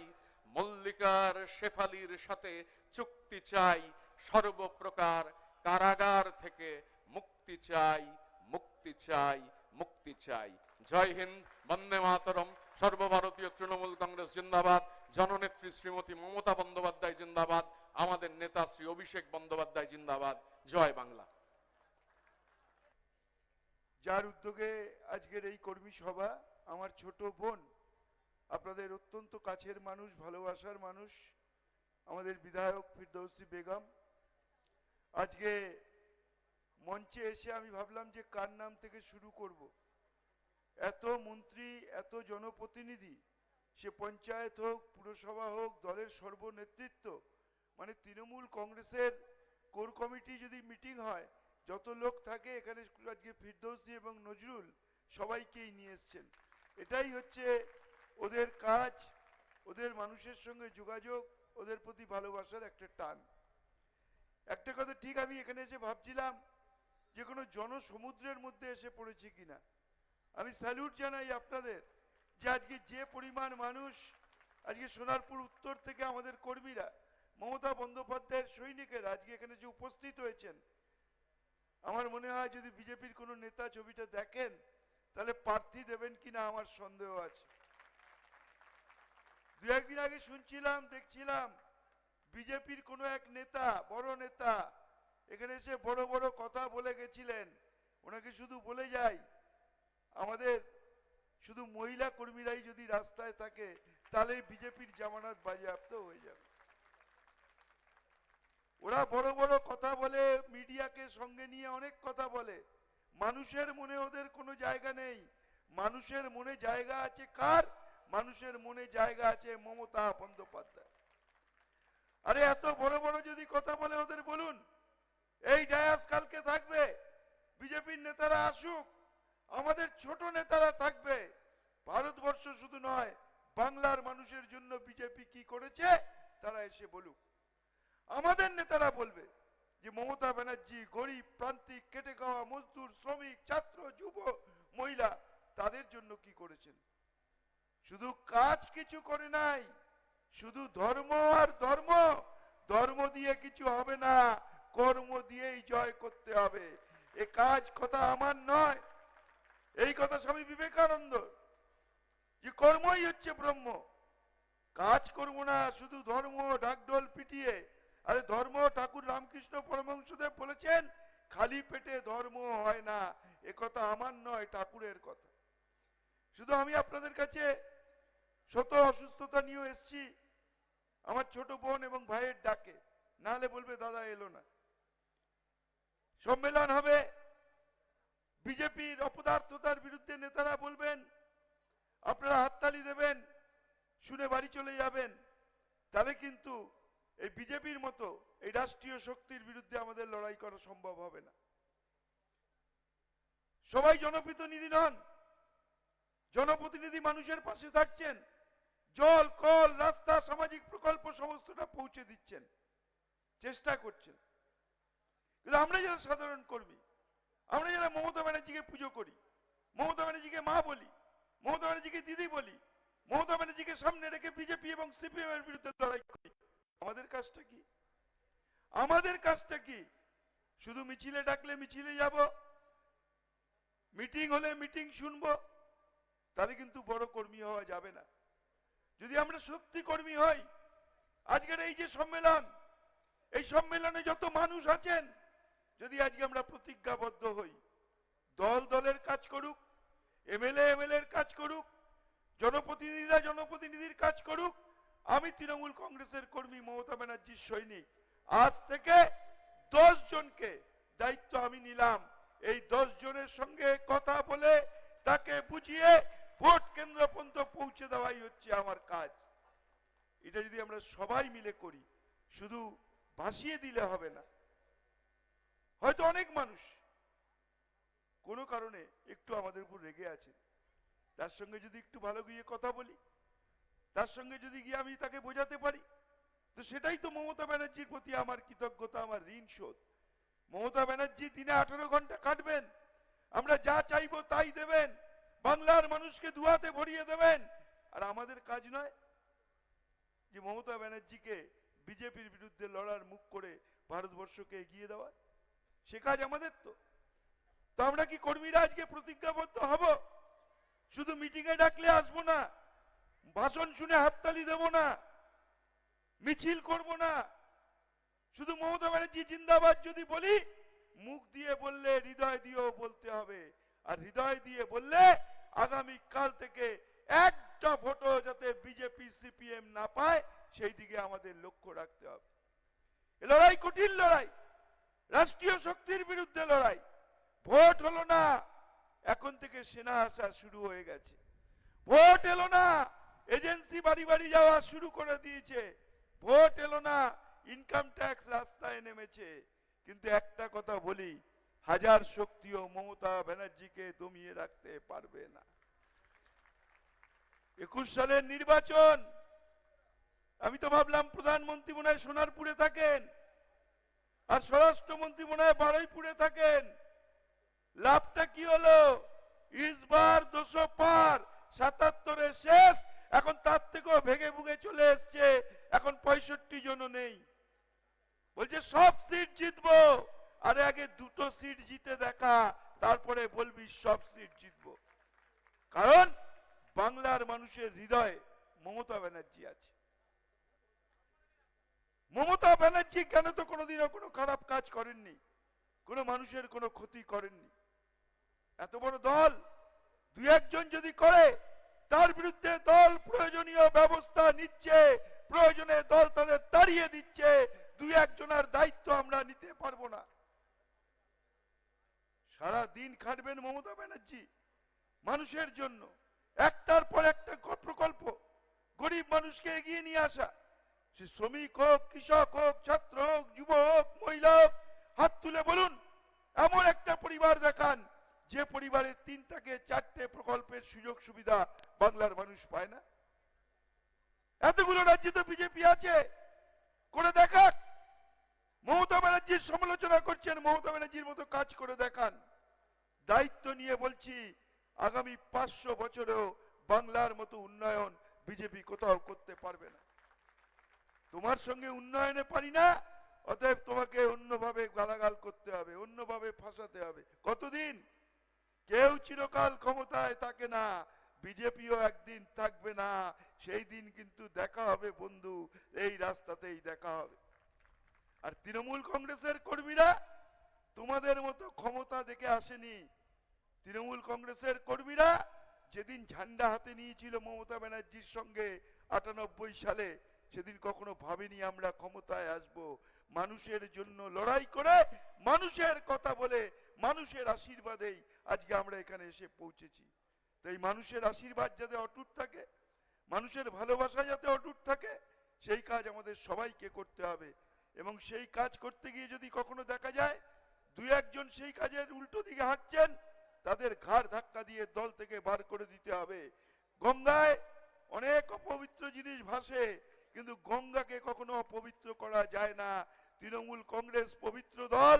মল্লিকার শেফালির সাথে চুক্তি চাই, সর্বপ্রকার কারাগার থেকে মুক্তি চাই, মুক্তি চাই, মুক্তি চাই। জয় হিন্দ, বন্দে মাতরম। সর্বভারতীয় তৃণমূল কংগ্রেস জিন্দাবাদ, জননেত্রী শ্রীমতী মমতা বন্দ্যোপাধ্যায় জিন্দাবাদ, আমাদের নেতা শ্রী অভিষেক বন্দ্যোপাধ্যায় জিন্দাবাদ। জয় বাংলা। যার উদ্যোগে আজকের এই কর্মী সভা, আমার ছোট বোন, আপনাদের অত্যন্ত কাছের মানুষ, ভালোবাসার মানুষ, আমাদের বিধায়ক ফিরদৌসী বেগম, আজকে মঞ্চে এসে আমি ভাবলাম যে কার নাম থেকে শুরু করব। এত মন্ত্রী, এত জনপ্রতিনিধি, সে পঞ্চায়েত হোক, পুরসভা হোক, দলের সর্বনেতৃত্ব, মানে তৃণমূল কংগ্রেসের কোর কমিটি যদি মিটিং হয়, যত লোক থাকে এখানে আজকে ফিরদৌসী এবং নজরুল সবাইকেই নিয়ে এসছেন। এটাই হচ্ছে ওদের কাজ, ওদের মানুষের সঙ্গে যোগাযোগ, ওদের প্রতি ভালোবাসার একটা টান। একটা কথা ঠিক, আমি এখানে এসে ভাবছিলাম যে কোনো জনসমুদ্রের মধ্যে এসে পড়েছি কিনা। আমি স্যালুট জানাই আপনাদের যে আজকে যে পরিমাণ মানুষ আজকে সোনারপুর উত্তর থেকে আমাদের কর্মীরা, মমতা বন্দ্যোপাধ্যায়ের সৈনিকেরা আজকে এখানে যে উপস্থিত হয়েছেন, আমার মনে হয় যদি বিজেপির কোনো নেতা ছবিটা দেখেন তাহলে প্রার্থী দেবেন কিনা আমার সন্দেহ আছে। দু একদিন আগে শুনছিলাম, দেখছিলাম বিজেপির কোনো এক নেতা, বড় নেতা এখানে এসে বড় বড় কথা বলে গেছিলেন। ওনাকে শুধু বলে যাই, আমাদের শুধু মহিলা কর্মীরাই যদি রাস্তায় থাকে তাহলে বিজেপির জামানত বাজেয়াপ্ত হয়ে যাবে। ওরা বড় বড় কথা বলে, মিডিয়াকে সঙ্গে নিয়ে অনেক কথা বলে, মানুষের মনে ওদের কোনো জায়গা নেই। মানুষের মনে জায়গা আছে কার? মানুষের মনে জায়গা আছে মমতা বন্দ্যোপাধ্যায়। আরে এত বড় বড় যদি কথা বলে ওদের বলুন, এই ডায়াস কালকে থাকবে, বিজেপির নেতারা আসুক, আমাদের ছোট নেতারা থাকবে। ভারতবর্ষ শুধু নয়, বাংলার মানুষের জন্য বিজেপি কি করেছে তারা এসে বলুক। আমাদের নেতারা বলবে যে মমতা ব্যানার্জি গরিব, প্রান্তিক, খেটে খাওয়া মজদুর, শ্রমিক, ছাত্র, যুব, মহিলা তাদের জন্য কি করেছেন। শুধু কাজ কিছু করে নাই, শুধু ধর্ম আর ধর্ম, ধর্ম দিয়ে কিছু হবে না, কর্ম দিয়েই জয় করতে হবে। এ কাজ কথা আমার নয়, এই কথা স্বামী বিবেকানন্দ, যে কর্মই হচ্ছে ব্রহ্ম। কাজ করবো না শুধু ধর্ম ঢাকঢোল পিটিয়ে। আরে ধর্ম, ঠাকুর রামকৃষ্ণ পরমহংসদেব বলেছেন খালি পেটে ধর্ম হয় না, এ কথা আমার নয়, ঠাকুরের কথা। শুধু আমি আপনাদের কাছে শত অসুস্থতা নিয়ে এসছি আমার ছোট বোন এবং ভাইয়ের ডাকে, নাহলে বলবে দাদা এলো না। সম্মেলন হবে, বিজেপির অপদার্থতার বিরুদ্ধে নেতারা বলবেন, আপনারা হাততালি দেবেন, শুনে বাড়ি চলে যাবেন। তাহলে কিন্তু এই বিজেপির মতো এই রাষ্ট্রীয় শক্তির বিরুদ্ধে আমাদের লড়াই করা সম্ভব হবে না। সবাই জনপ্রতিনিধি নন, জনপ্রতিনিধি মানুষের পাশে থাকছেন, জল, কল, রাস্তা, সামাজিক প্রকল্প সমস্তটা পৌঁছে দিচ্ছেন, চেষ্টা করছেন। কিন্তু আমরা যারা সাধারণ কর্মী, আমরা যারা মমতা ব্যানার্জিকে পুজো করি, মমতা ব্যানার্জিকে মা বলি, মমতা ব্যানার্জিকে দিদি বলি, মমতা ব্যানার্জিকে সামনে রেখে বিজেপি এবং সিপিএম এর বিরুদ্ধে লড়াই করি, আমাদের কাজটা কি? আমাদের কাজটা কি? শুধু মিছিলে ডাকলে মিছিলে যাব, মিটিং হলে মিটিং শুনবো, তাহলে কিন্তু বড় কর্মী হওয়া যাবে না। যদি আমরা সত্যি কর্মী হই, আজকের এই যে সম্মেলন, এই সম্মেলনে যত মানুষ আছেন, যদি আজকে আমরা প্রতিজ্ঞাবদ্ধ হই, দল দলের কাজ করুক, এমএলএ এর কাজ করুক, জনপ্রতিনিধিরা জনপ্রতিনিধির কাজ করুক, আমি তৃণমূল কংগ্রেসের কর্মী, মমতা ব্যানার্জির সৈনিক, আজ থেকে 10 জনকে দায়িত্ব আমি নিলাম। এই 10 জনের সঙ্গে কথা বলে তাকে বুঝিয়ে ভোট কেন্দ্র পর্যন্ত পৌঁছে দেওয়াই হচ্ছে আমার কাজ। এটা যদি আমরা সবাই মিলে করি, শুধু ভাসিয়ে দিলে হবে না। হয়তো অনেক মানুষ কোনো কারণে একটু আমাদের উপর রেগে আছে, তার সঙ্গে যদি একটু ভালো গিয়ে কথা বলি, তার সঙ্গে যদি গিয়ে আমি তাকে বোঝাতে পারি, তো সেটাই তো মমতা ব্যানার্জির প্রতি আমার কৃতজ্ঞতা, আমার ঋণ শোধ। মমতা ব্যানার্জি দিনে 18 ঘন্টা কাটবেন, আমরা যা চাইবো তাই দেবেন, বাংলার মানুষকে দুয়াতে ভরিয়ে দেবেন। আর আমাদের কাজ নয় যে মমতা ব্যানার্জিকে বিজেপির বিরুদ্ধে লড়ার মুখ করে ভারতবর্ষকে এগিয়ে দেওয়া, সে কাজ আমাদের। তো আমরা কি কর্মীরা আজকে প্রতিজ্ঞাবদ্ধ হব? শুধু মিটিং এ ডাকলে আসবো না, ভাষণ শুনে হাততালি দেব না, মিছিল করব না, শুধু মমতা ব্যানার্জি জিন্দাবাদ যদি বলি, মুখ দিয়ে বললে হৃদয় দিয়েও বলতে হবে। আর হৃদয় দিয়ে বললে আগামী কাল থেকে একটা ভোটও যাতে বিজেপি সিপিএম না পায়, সেই দিকে আমাদের লক্ষ্য রাখতে হবে। এ লড়াই কঠিন লড়াই, রাষ্ট্রীয় শক্তির বিরুদ্ধে লড়াই। ভোট হলো না, এখন থেকে সেনা আসা শুরু হয়ে গেছে। ভোট এলো না, এজেন্সি বাড়ি বাড়ি যাওয়া শুরু করে দিয়েছে। ভোট এলো না, ইনকাম ট্যাক্স রাস্তায় নেমেছে। কিন্তু একটা কথা বলি, হাজার শক্তিও মমতা ব্যানার্জিকে দমিয়ে রাখতে পারবে না। 21 সালের নির্বাচন, আমি তো ভাবলাম প্রধানমন্ত্রী মনে হয় সোনারপুরে থাকেন, আর স্বরাষ্ট্রমন্ত্রী মনে হয় বারুইপুরে থাকেন। লাভটা কি হলো? ইসবার 200 পার, 77 শেষ, এখন তার থেকেও ভেগে ভুগে চলে এসছে, এখন 65 জনও নেই। বলছে সব সিট জিতবো, আরে আগে 2টো সিট জিতে দেখা, তারপরে বলবি সব সিট জিতবো। কারণ বাংলার মানুষের হৃদয়ে মমতা ব্যানার্জি আছে। মমতা ব্যানার্জি কেন তো কোনোদিনও কোনো খারাপ কাজ করেননি, কোনো মানুষের কোনো ক্ষতি করেননি। এত বড় দল 2-1 জন যদি করে, তার বিরুদ্ধে দল প্রয়োজনীয় ব্যবস্থা নিচ্ছে, প্রয়োজনে দল তাদের তাড়িয়ে দিচ্ছে। 2-1 জনের দায়িত্ব আমরা নিতে পারবো না। সারা দিন খালি মানুষের জন্য একটার পর একটা প্রকল্প, গরিব মানুষকে এগিয়ে নিয়ে আসা, সে শ্রমিক হোক, কৃষক হোক, ছাত্র হোক, যুবক হোক, মহিলা হোক, হাত তুলে বলুন এমন একটা পরিবার দেখান যে পরিবারে 3 থেকে 4টে প্রকল্পের সুযোগ সুবিধা বাংলার মানুষ পায় না। এতগুলো রাজ্যে তো বিজেপি আছে, করে দেখাক। মমতা ব্যানার্জির সমালোচনা করছেন, মমতা ব্যানার্জির মতো কাজ করে দেখান। দায়িত্ব নিয়ে বলছি, আগামী 500 বছরেও বাংলার মতো উন্নয়ন বিজেপি কোথাও করতে পারবে না। তোমার সঙ্গে উন্নয়নে পারি না, অতএব তোমাকে অন্যভাবে গালাগাল করতে হবে, অন্যভাবে ফাঁসাতে হবে। কতদিন? কেউ চিরকাল ক্ষমতায় থাকে না, বিজেপিও একদিন থাকবে না। সেই দিন কিন্তু দেখা হবে বন্ধু, এই রাস্তাতেই দেখা হবে। আর তৃণমূল কংগ্রেসের কর্মীরা তোমাদের মতো ক্ষমতা দেখে আসেনি। তৃণমূল কংগ্রেসের কর্মীরা যেদিন ঝান্ডা হাতে নিয়েছিল মমতা ব্যানার্জির সঙ্গে 98 সালে, সেদিন কখনো ভাবেনি আমরা ক্ষমতায় আসব। মানুষের জন্য লড়াই করে, মানুষের কথা বলে, মানুষের আশীর্বাদেই আজকে আমরা এখানে এসে পৌঁছেছি। তাই মানুষের আশীর্বাদ যাতে অটুট থাকে, মানুষের ভালোবাসা যাতে অটুট থাকে, সেই কাজ আমাদের সবাইকে করতে হবে। এবং সেই কাজ করতে গিয়ে যদি কখনো দেখা যায় 2-1 জন সেই কাজের উল্টো দিকে হাঁটছেন, তাদের ঘাড় ধাক্কা দিয়ে দল থেকে বার করে দিতে হবে। গঙ্গায় অনেক অপবিত্র জিনিস ভাসে, কিন্তু গঙ্গাকে কখনো অপবিত্র করা যায় না। তৃণমূল কংগ্রেস পবিত্র দল,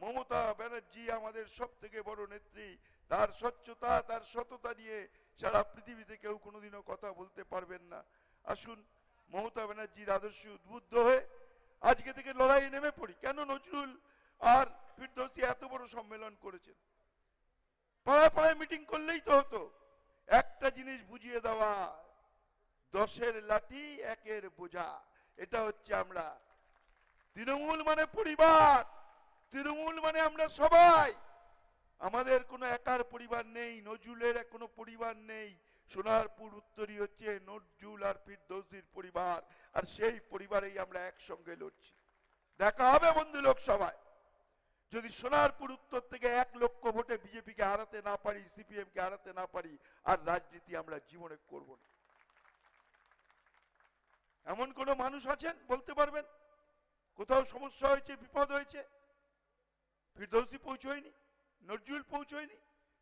মমতা ব্যানার্জি আমাদের সব থেকে বড় নেত্রী। তার স্বচ্ছতা, তার সততা নিয়ে সারা পৃথিবীতে কেউ কোনোদিনও কথা বলতে পারবেন না। আসুন মমতা ব্যানার্জির আদর্শে উদ্বুদ্ধ হয়ে আজকে থেকে লড়াইয়ে নেমে পড়ি। কেন নজরুল আর ফিরদৌসী এত বড় সম্মেলন করেছেন? পাড়ায় পাড়ায় মিটিং করলেই তো হতো। একটা জিনিস বুঝিয়ে দেওয়া, 10-এর লাঠি 1-এর বোঝা। এটা হচ্ছে আমরা। তৃণমূল মানে পরিবার, তৃণমূল মানে আমরা সবাই। আমাদের কোনো একার পরিবার নেই, নজরুলের কোনো পরিবার নেই। সোনারপুর উত্তরই হচ্ছে নজরুল আর ফিরদৌসীর পরিবার, আর সেই পরিবারেই আমরা একসঙ্গে লড়ছি। দেখা হবে বন্ধু লোকসভায়। যদি সোনারপুর উত্তর থেকে 1 লক্ষ ভোটে বিজেপিকে হারাতে না পারি, সিপিএম কে হারাতে না পারি, আর রাজনীতি আমরা জীবনে করব না। এমন কোন মানুষ আছেন বলতে পারবেন কোথাও সমস্যা হয়েছে, বিপদ হয়েছে? ফিরদৌসী পৌঁছয়নি, নজরুল পৌঁছয়নি।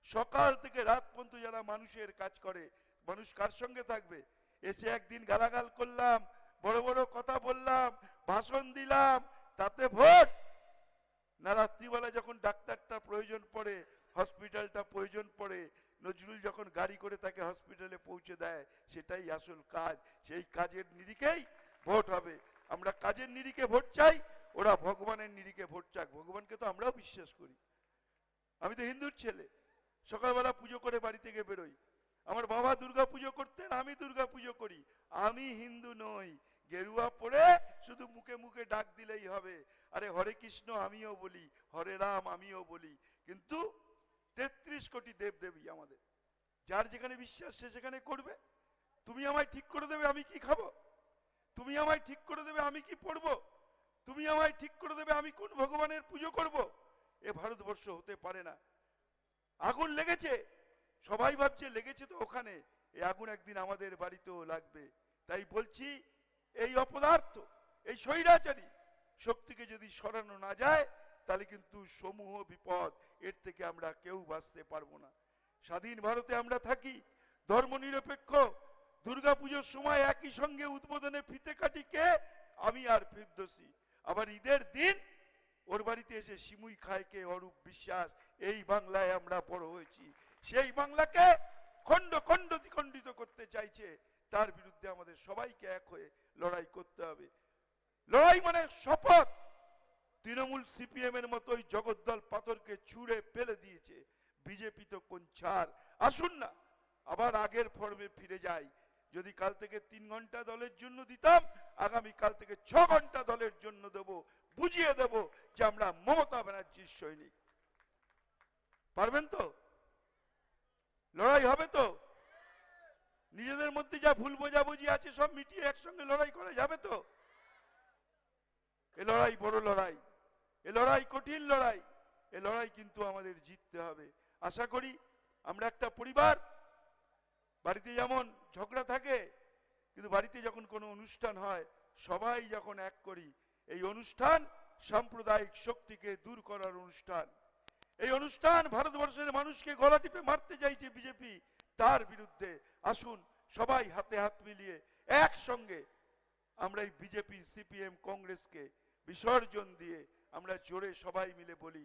সকাল থেকে রাত পর্যন্ত যারা মানুষের কাজ করে, মানুষ কার সঙ্গে থাকবে? এসে একদিন গালাগাল করলাম, বড় বড় কথা বললাম, ভাষণ দিলাম, তাতে ভোট? না, রাত্রিবেলা যখন ডাক্তারটা প্রয়োজন পড়ে, হসপিটালটা প্রয়োজন পড়ে, নজরুল যখন গাড়ি করে তাকে হসপিটালে পৌঁছে দেয়, সেটাই আসল কাজ। সেই কাজের নিরিখেই ভোট হবে। আমরা কাজের নিরিখে ভোট চাই, ওরা ভগবানের নিরিখে ভোট চাক। ভগবানকে তো আমরাও বিশ্বাস করি। আমি তো হিন্দুর ছেলে, সকালবেলা পুজো করে বাড়ি থেকে বেরোই। আমার বাবা দুর্গা পুজো করতেন, আমি দুর্গা পুজো করি। আমি হিন্দু নই। গেরুয়া পরে শুধু মুখে মুখে ডাক দিলেই হবে। আরে হরে কৃষ্ণ আমিও বলি, হরে রাম আমিও বলি, কিন্তু 33 কোটি দেবদেবী আমাদের। যার যেখানে বিশ্বাস সে সেখানে করবে। তুমি আমায় ঠিক করে দেবে আমি কি খাবো, তুমি আমায় ঠিক করে দেবে আমি কি পড়বো, তুমি আমায় ঠিক করে দেবে আমি কোন ভগবানের পুজো করব। এ ভারতবর্ষ হতে পারে না। আগুন লেগেছে, সবাই ভাবছে লেগেছে তো ওখানে, এই আগুন একদিন আমাদের বাড়িতেও লাগবে। তাই বলছি, এই অপদার্থ, এই স্বৈরাচারী শক্তিকে যদি সরানো না যায়, তাহলে কিন্তু সমূহ বিপদ, এর থেকে আমরা কেউ বাঁচতে পারবো না। স্বাধীন ভারতে আমরা থাকি, ধর্মনিরপেক্ষ। দুর্গাপুজোর সময় একই সঙ্গে উদ্বোধনে ফিতে কাটি কে? আমি আর ফিরদৌসী। আবার ঈদের দিন ওর বাড়িতে এসে সিমুই খায় কে? অরূপ বিশ্বাস। এই বাংলায় আমরা বড় হয়েছি। সেই বাংলাকে খণ্ড খণ্ড দ্বিখণ্ডিত করতে চাইছে, তার বিরুদ্ধে আমাদের সবাইকে এক হয়ে লড়াই করতে হবে। লড়াই মানে শপথ। তৃণমূল সিপিএম এর মতো ওই জগদ্দল পাথরকে ছুঁড়ে ফেলে দিয়েছে, বিজেপি তো কোন ছাড়। আসুন না আবার আগের ফর্মে ফিরে যাই। যদি কাল থেকে 3 ঘন্টা দলের জন্য দিতাম, আগামী কাল থেকে 6 ঘন্টা দলের জন্য দেব। বুঝিয়ে দেব যে আমরা মমতা ব্যানার্জির সৈনিক। পারবেন তো? লড়াই হবে তো? নিজেদের মধ্যে যা ভুল বোঝাবুঝি আছে সব মিটিয়ে একসঙ্গে লড়াই করা যাবে তো? এ লড়াই বড় লড়াই, এ লড়াই কঠিন লড়াই, এ লড়াই কিন্তু আমাদের জিততে হবে। আশা করি আমরা একটা পরিবার, বাড়িতে যেমন ঝগড়া থাকে, কিন্তু বাড়িতে যখন কোনো অনুষ্ঠান হয় সবাই যখন এক করি, এই অনুষ্ঠান সাম্প্রদায়িক শক্তিকে দূর করার অনুষ্ঠান। এই অনুষ্ঠান ভারতবর্ষের মানুষকে গলা টিপে মারতে চাইছে বিজেপি, তার বিরুদ্ধে আসুন সবাই হাতে হাত মিলিয়ে একসঙ্গে আমরা এই বিজেপি, সিপিএম, কংগ্রেসকে বিসর্জন দিয়ে আমরা জোরে সবাই মিলে বলি,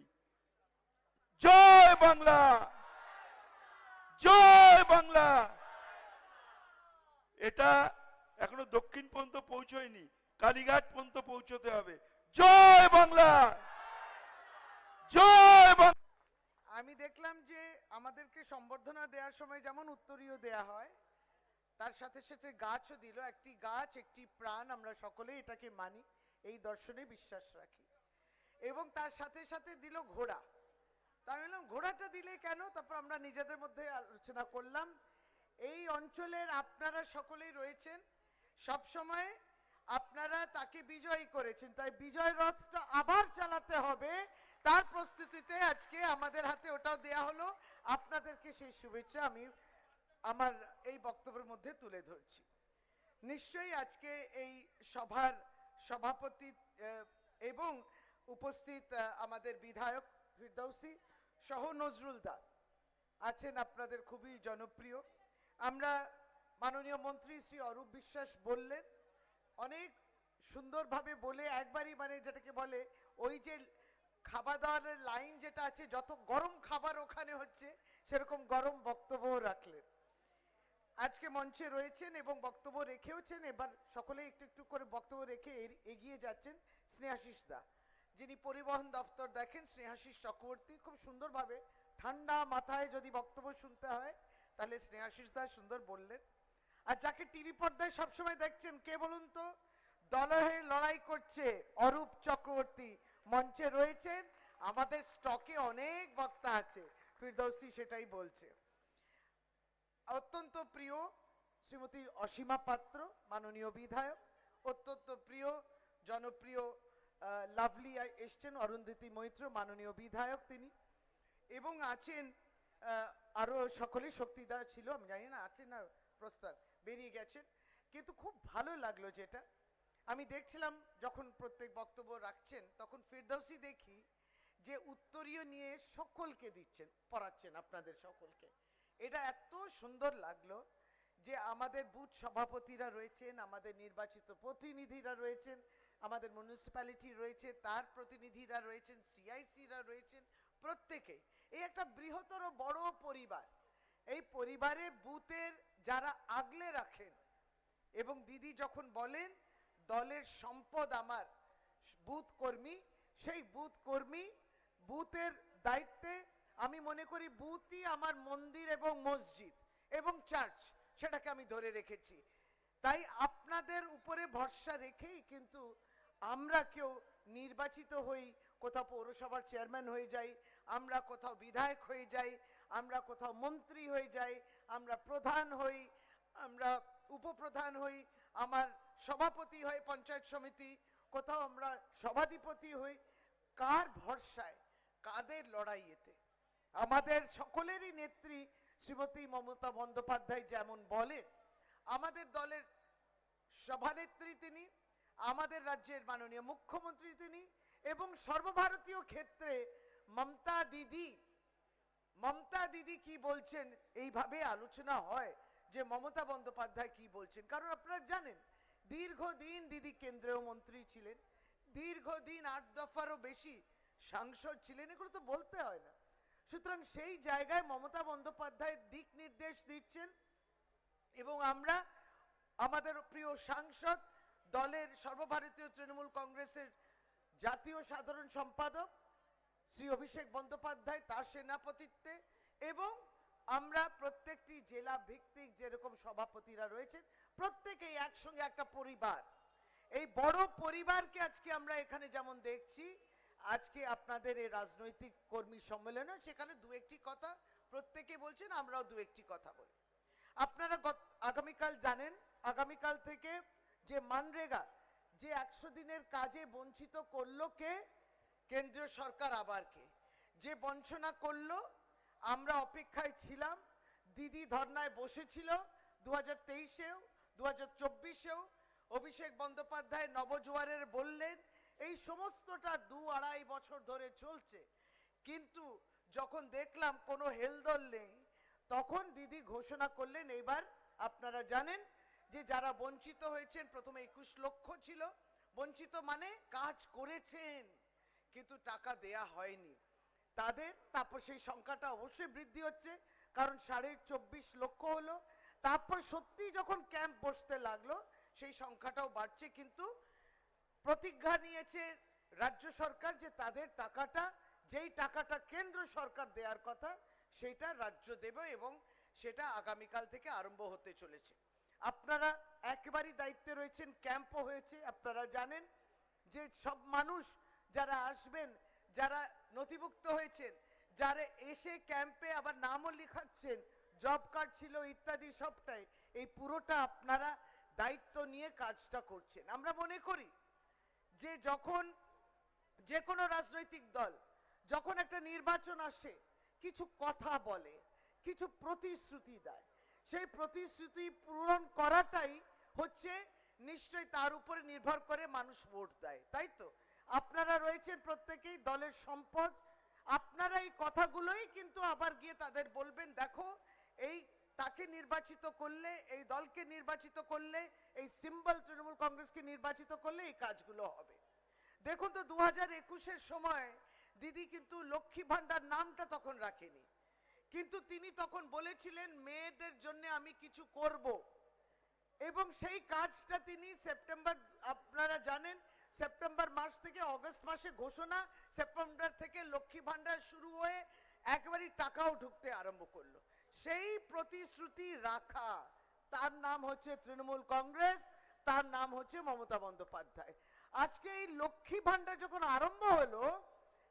জয় বাংলা, জয় বাংলা। এটা এখনো দক্ষিণ পর্যন্ত পৌঁছয়নি, কালীঘাট পর্যন্ত পৌঁছতে হবে। জয় বাংলা, জয় বাংলা। আমি দেখলাম যে আমাদেরকে সম্বর্ধনা দেওয়ার সময় যেমন উত্তরীয় দেয়া হয়, তার সাথে সাথে গাছও দিল। একটি গাছ একটি প্রাণ, আমরা সকলেই এটাকে মানি, এই দর্শনে বিশ্বাস রাখি। এবং তার সাথে সাথে দিল ঘোড়া। তা আমি বললাম ঘোড়াটা দিলে কেন? তারপর আমরা নিজেদের মধ্যে আলোচনা করলাম, এই অঞ্চলের আপনারা সকলেই রয়েছেন, সব সময় আপনারা তাকে বিজয়ী করেছেন, তাই বিজয় রথটা আবার চালাতে হবে, তার প্রস্তুতিতে আজকে আমাদের হাতে ওটাও দেয়া হলো। আপনাদেরকে সেই শুভেচ্ছা আমি আমার এই বক্তব্যের মধ্যে তুলে ধরছি। নিশ্চয়ই আজকে এই সভার সভাপতি এবং উপস্থিত আমাদের বিধায়ক ফিরদৌসী সহ নজরুল দা আছেন, আপনাদের খুবই জনপ্রিয়। আমরা মাননীয় মন্ত্রী শ্রী অরূপ বিশ্বাস বললেন, অনেক সুন্দরভাবে বলে একবারই, মানে যেটাকে বলে ওই যে খাবার দাবারের লাইন যেটা আছে, যত গরম খাবার ওখানে হচ্ছে সেরকম গরম বক্তব্যও রাখলেন। আজকে মঞ্চে রয়েছেন এবং বক্তব্য রেখেওছেন, এবার সকলে একটু একটু করে বক্তব্য রেখে এগিয়ে যাচ্ছেন স্নেহাশিস দা, যিনি পরিবহন দপ্তর দেখেন। স্নেহাশিস চক্রবর্তী খুব সুন্দরভাবে ঠান্ডা মাথায় যদি বক্তব্য শুনতে হয় তাহলে স্নেহাশিস দা সুন্দর বললেন। আর যাকে টিভি পর্দায় সবসময় দেখছেন, কে বলুন তো? দলে হয়ে লড়াই করছে অরূপ চক্রবর্তী মঞ্চে রয়েছেন। আমাদের স্টকে অনেক বক্তা আছে, ফিরদৌসী সেটাই বলছে। অত্যন্ত প্রিয় শ্রীমতী অসীমা পাত্র মাননীয় বিধায়ক, অত্যন্ত প্রিয় জনপ্রিয় লাভলি এসছেন অরুন্ধতী মৈত্র মাননীয় বিধায়ক তিনি, এবং আছেন আরো সকলে, শক্তিদা ছিল, আমি জানি না আছেন না, প্রস্তাব বেরিয়ে গেছেন। কিন্তু খুব ভালো লাগলো যেটা আমি দেখছিলাম যখন প্রত্যেক বক্তব্য রাখছেন, তখন ফিরদৌসী দেখি যে উত্তরীয় নিয়ে সকলকে দিচ্ছেন, পড়াচ্ছেন আপনাদের সকলকে। এটা এত সুন্দর লাগলো যে আমাদের বুথ সভাপতিরা রয়েছেন, আমাদের নির্বাচিত প্রতিনিধিরা রয়েছেন, আমাদের মিউনিসিপ্যালিটি রয়েছে, তার প্রতিনিধিরা রয়েছেন, সিআইসিরা রয়েছেন, প্রত্যেকে এই একটা বৃহত্তর বড় পরিবার। এই পরিবারের বুথের যারা আগলে রাখেন, এবং দিদি যখন বলেন দলের সম্পদ আমার বুথ কর্মী, সেই বুথ কর্মী বুথের দায়িত্বে আমি মনে করি বুথই আমার মন্দির এবং মসজিদ এবং চার্চ, সেটাকে আমি ধরে রেখেছি। তাই আপনাদের উপরে ভরসা রেখেই কিন্তু আমরা কেউ নির্বাচিত হই, কোথাও পৌরসভার চেয়ারম্যান হয়ে যাই, আমরা কোথাও বিধায়ক হয়ে যাই, আমরা কোথাও মন্ত্রী হয়ে যাই, আমরা প্রধান হই, আমরা উপপ্রধান হই, আমার সভাপতি হয় পঞ্চায়েত সমিতি, কোথাও আমরা সভাধিপতি হই। কার ভরসায়, কাদের লড়াইয়েতে? আমাদের সকলেরই নেত্রী শ্রীমতী মমতা বন্দ্যোপাধ্যায় যেমন বলেন, আমাদের দলের সভানেত্রী তিনি, আমাদের রাজ্যের মাননীয় মুখ্যমন্ত্রী তিনি, এবং সর্বভারতীয় ক্ষেত্রে মমতা দিদি কি বলছেন এইভাবে আলোচনা হয় যে মমতা বন্দ্যোপাধ্যায় কি বলছেন। কারণ আপনারা জানেন দীর্ঘদিন দিদি কেন্দ্রীয় মন্ত্রী ছিলেন, দীর্ঘদিন 8 দফারও বেশি সাংসদ ছিলেন, এগুলো তো বলতে হয় না। সুতরাং সেই জায়গায় মমতা বন্দ্যোপাধ্যায় দিক নির্দেশ দিচ্ছেন, এবং আমরা আমাদের প্রিয় সাংসদ, দলের সর্বভারতীয় তৃণমূল কংগ্রেসের জাতীয় সাধারণ সম্পাদক শ্রী অভিষেক বন্দ্যোপাধ্যায়, তার সেনাপতিত্বে, এবং আমরা প্রত্যেকটি জেলা ভিত্তিক যেরকম সভাপতিরা রয়েছেন প্রত্যেকেই একসঙ্গে একটা পরিবার। এই বড় পরিবারকে আজকে আমরা এখানে যেমন দেখছি, আজকে আপনাদের এই রাজনৈতিক কর্মী সম্মেলনে সেখানে দু একটি কথা প্রত্যেকে বলছেন, আমরাও দু একটি কথা বলি। আপনারা আগামীকাল জানেন, আগামীকাল থেকে যে মানরেগা যে 100 দিনের কাজে বঞ্চিত করলো কে? কেন্দ্রীয় সরকার। আবার কে? যে বঞ্চনা করলো, আমরা অপেক্ষায় ছিলাম দিদি ধর্নায় বসেছিল 2023-এও 2024-এও। অভিষেক বন্দ্যোপাধ্যায় নবজোয়ারের বললেন, এই সমস্তটা 2-2.5 বছর ধরে চলছে, কিন্তু যখন দেখলাম কোনো হেলদোল নেই, তখন দিদি ঘোষণা করলেন এইবার আপনারা জানেন যে যারা বঞ্চিত হয়েছেন, প্রথমে 21 লক্ষ ছিল বঞ্চিত, মানে কাজ করেছেন কিন্তু টাকা দেয়া হয়নি তাদের, তারপর সেই সংখ্যাটা অবশ্যই বৃদ্ধি হচ্ছে, কারণ 24.5 লক্ষ হলো। তারপর সত্যি যখন ক্যাম্প বসতে লাগলো সেই সংখ্যাটাও বাড়ছে, কিন্তু প্রতিজ্ঞা নিয়েছে রাজ্য সরকার যে তাদের টাকাটা, যেই টাকাটা কেন্দ্র সরকার দেওয়ার কথা সেটা রাজ্য দেবে, এবং সেটা আগামীকাল থেকে আরম্ভ হতে চলেছে। আপনারা একেবারেই দায়িত্বে রয়েছেন, ক্যাম্পও হয়েছে, আপনারা জানেন যে সব মানুষ যারা আসবেন, যারা নথিভুক্ত হয়েছেন, যারা এসে ক্যাম্পে আবার নামও লিখাচ্ছেন, জব কার্ড ছিল ইত্যাদি সবটাই, এই পুরোটা আপনারা দায়িত্ব নিয়ে কাজটা করছেন। আমরা মনে করি যে যখন যে কোনো রাজনৈতিক দল যখন একটা নির্বাচন আসে, কিছু কথা বলে, কিছু প্রতিশ্রুতি দেয়, সেই প্রতিশ্রুতি পূরণ করাটাই হচ্ছে নিশ্চয়ই তার উপরে নির্ভর করে মানুষ ভোট দেয়, তাই তো? আপনারা রয়েছেন প্রত্যেকেই দলের সম্পদ, আপনারা এই কথাগুলোই কিন্তু আবার গিয়ে তাদের বলবেন, দেখো এই তাকে নির্বাচিত করলে, এই দলকে নির্বাচিত করলে, এই সিম্বল তৃণমূল কংগ্রেসকে নির্বাচিত করলে এই কাজগুলো হবে। দেখুন তো 2021-এর সময় দিদি কিন্তু লক্ষ্মী ভান্ডার নামটা তখন রাখেনি, কিন্তু তিনি তখন বলেছিলেন মেয়েদের জন্য আমি কিছু করব, এবং সেই কাজটা তিনি সেপ্টেম্বর, আপনারা জানেন সেপ্টেম্বর মাস থেকে অগস্ট মাসে ঘোষণা, সেপ্টেম্বর থেকে লক্ষ্মী ভান্ডার শুরু হয়ে একবারই টাকাও ঢুকতে আরম্ভ করলো। সেই প্রতিশ্রুতি রাখা, তার নাম হচ্ছে তৃণমূল কংগ্রেস, তার নাম হচ্ছে মমতা বন্দ্যোপাধ্যায়। আজকে এই লক্ষ্মী ভান্ডার যখন আরম্ভ হলো,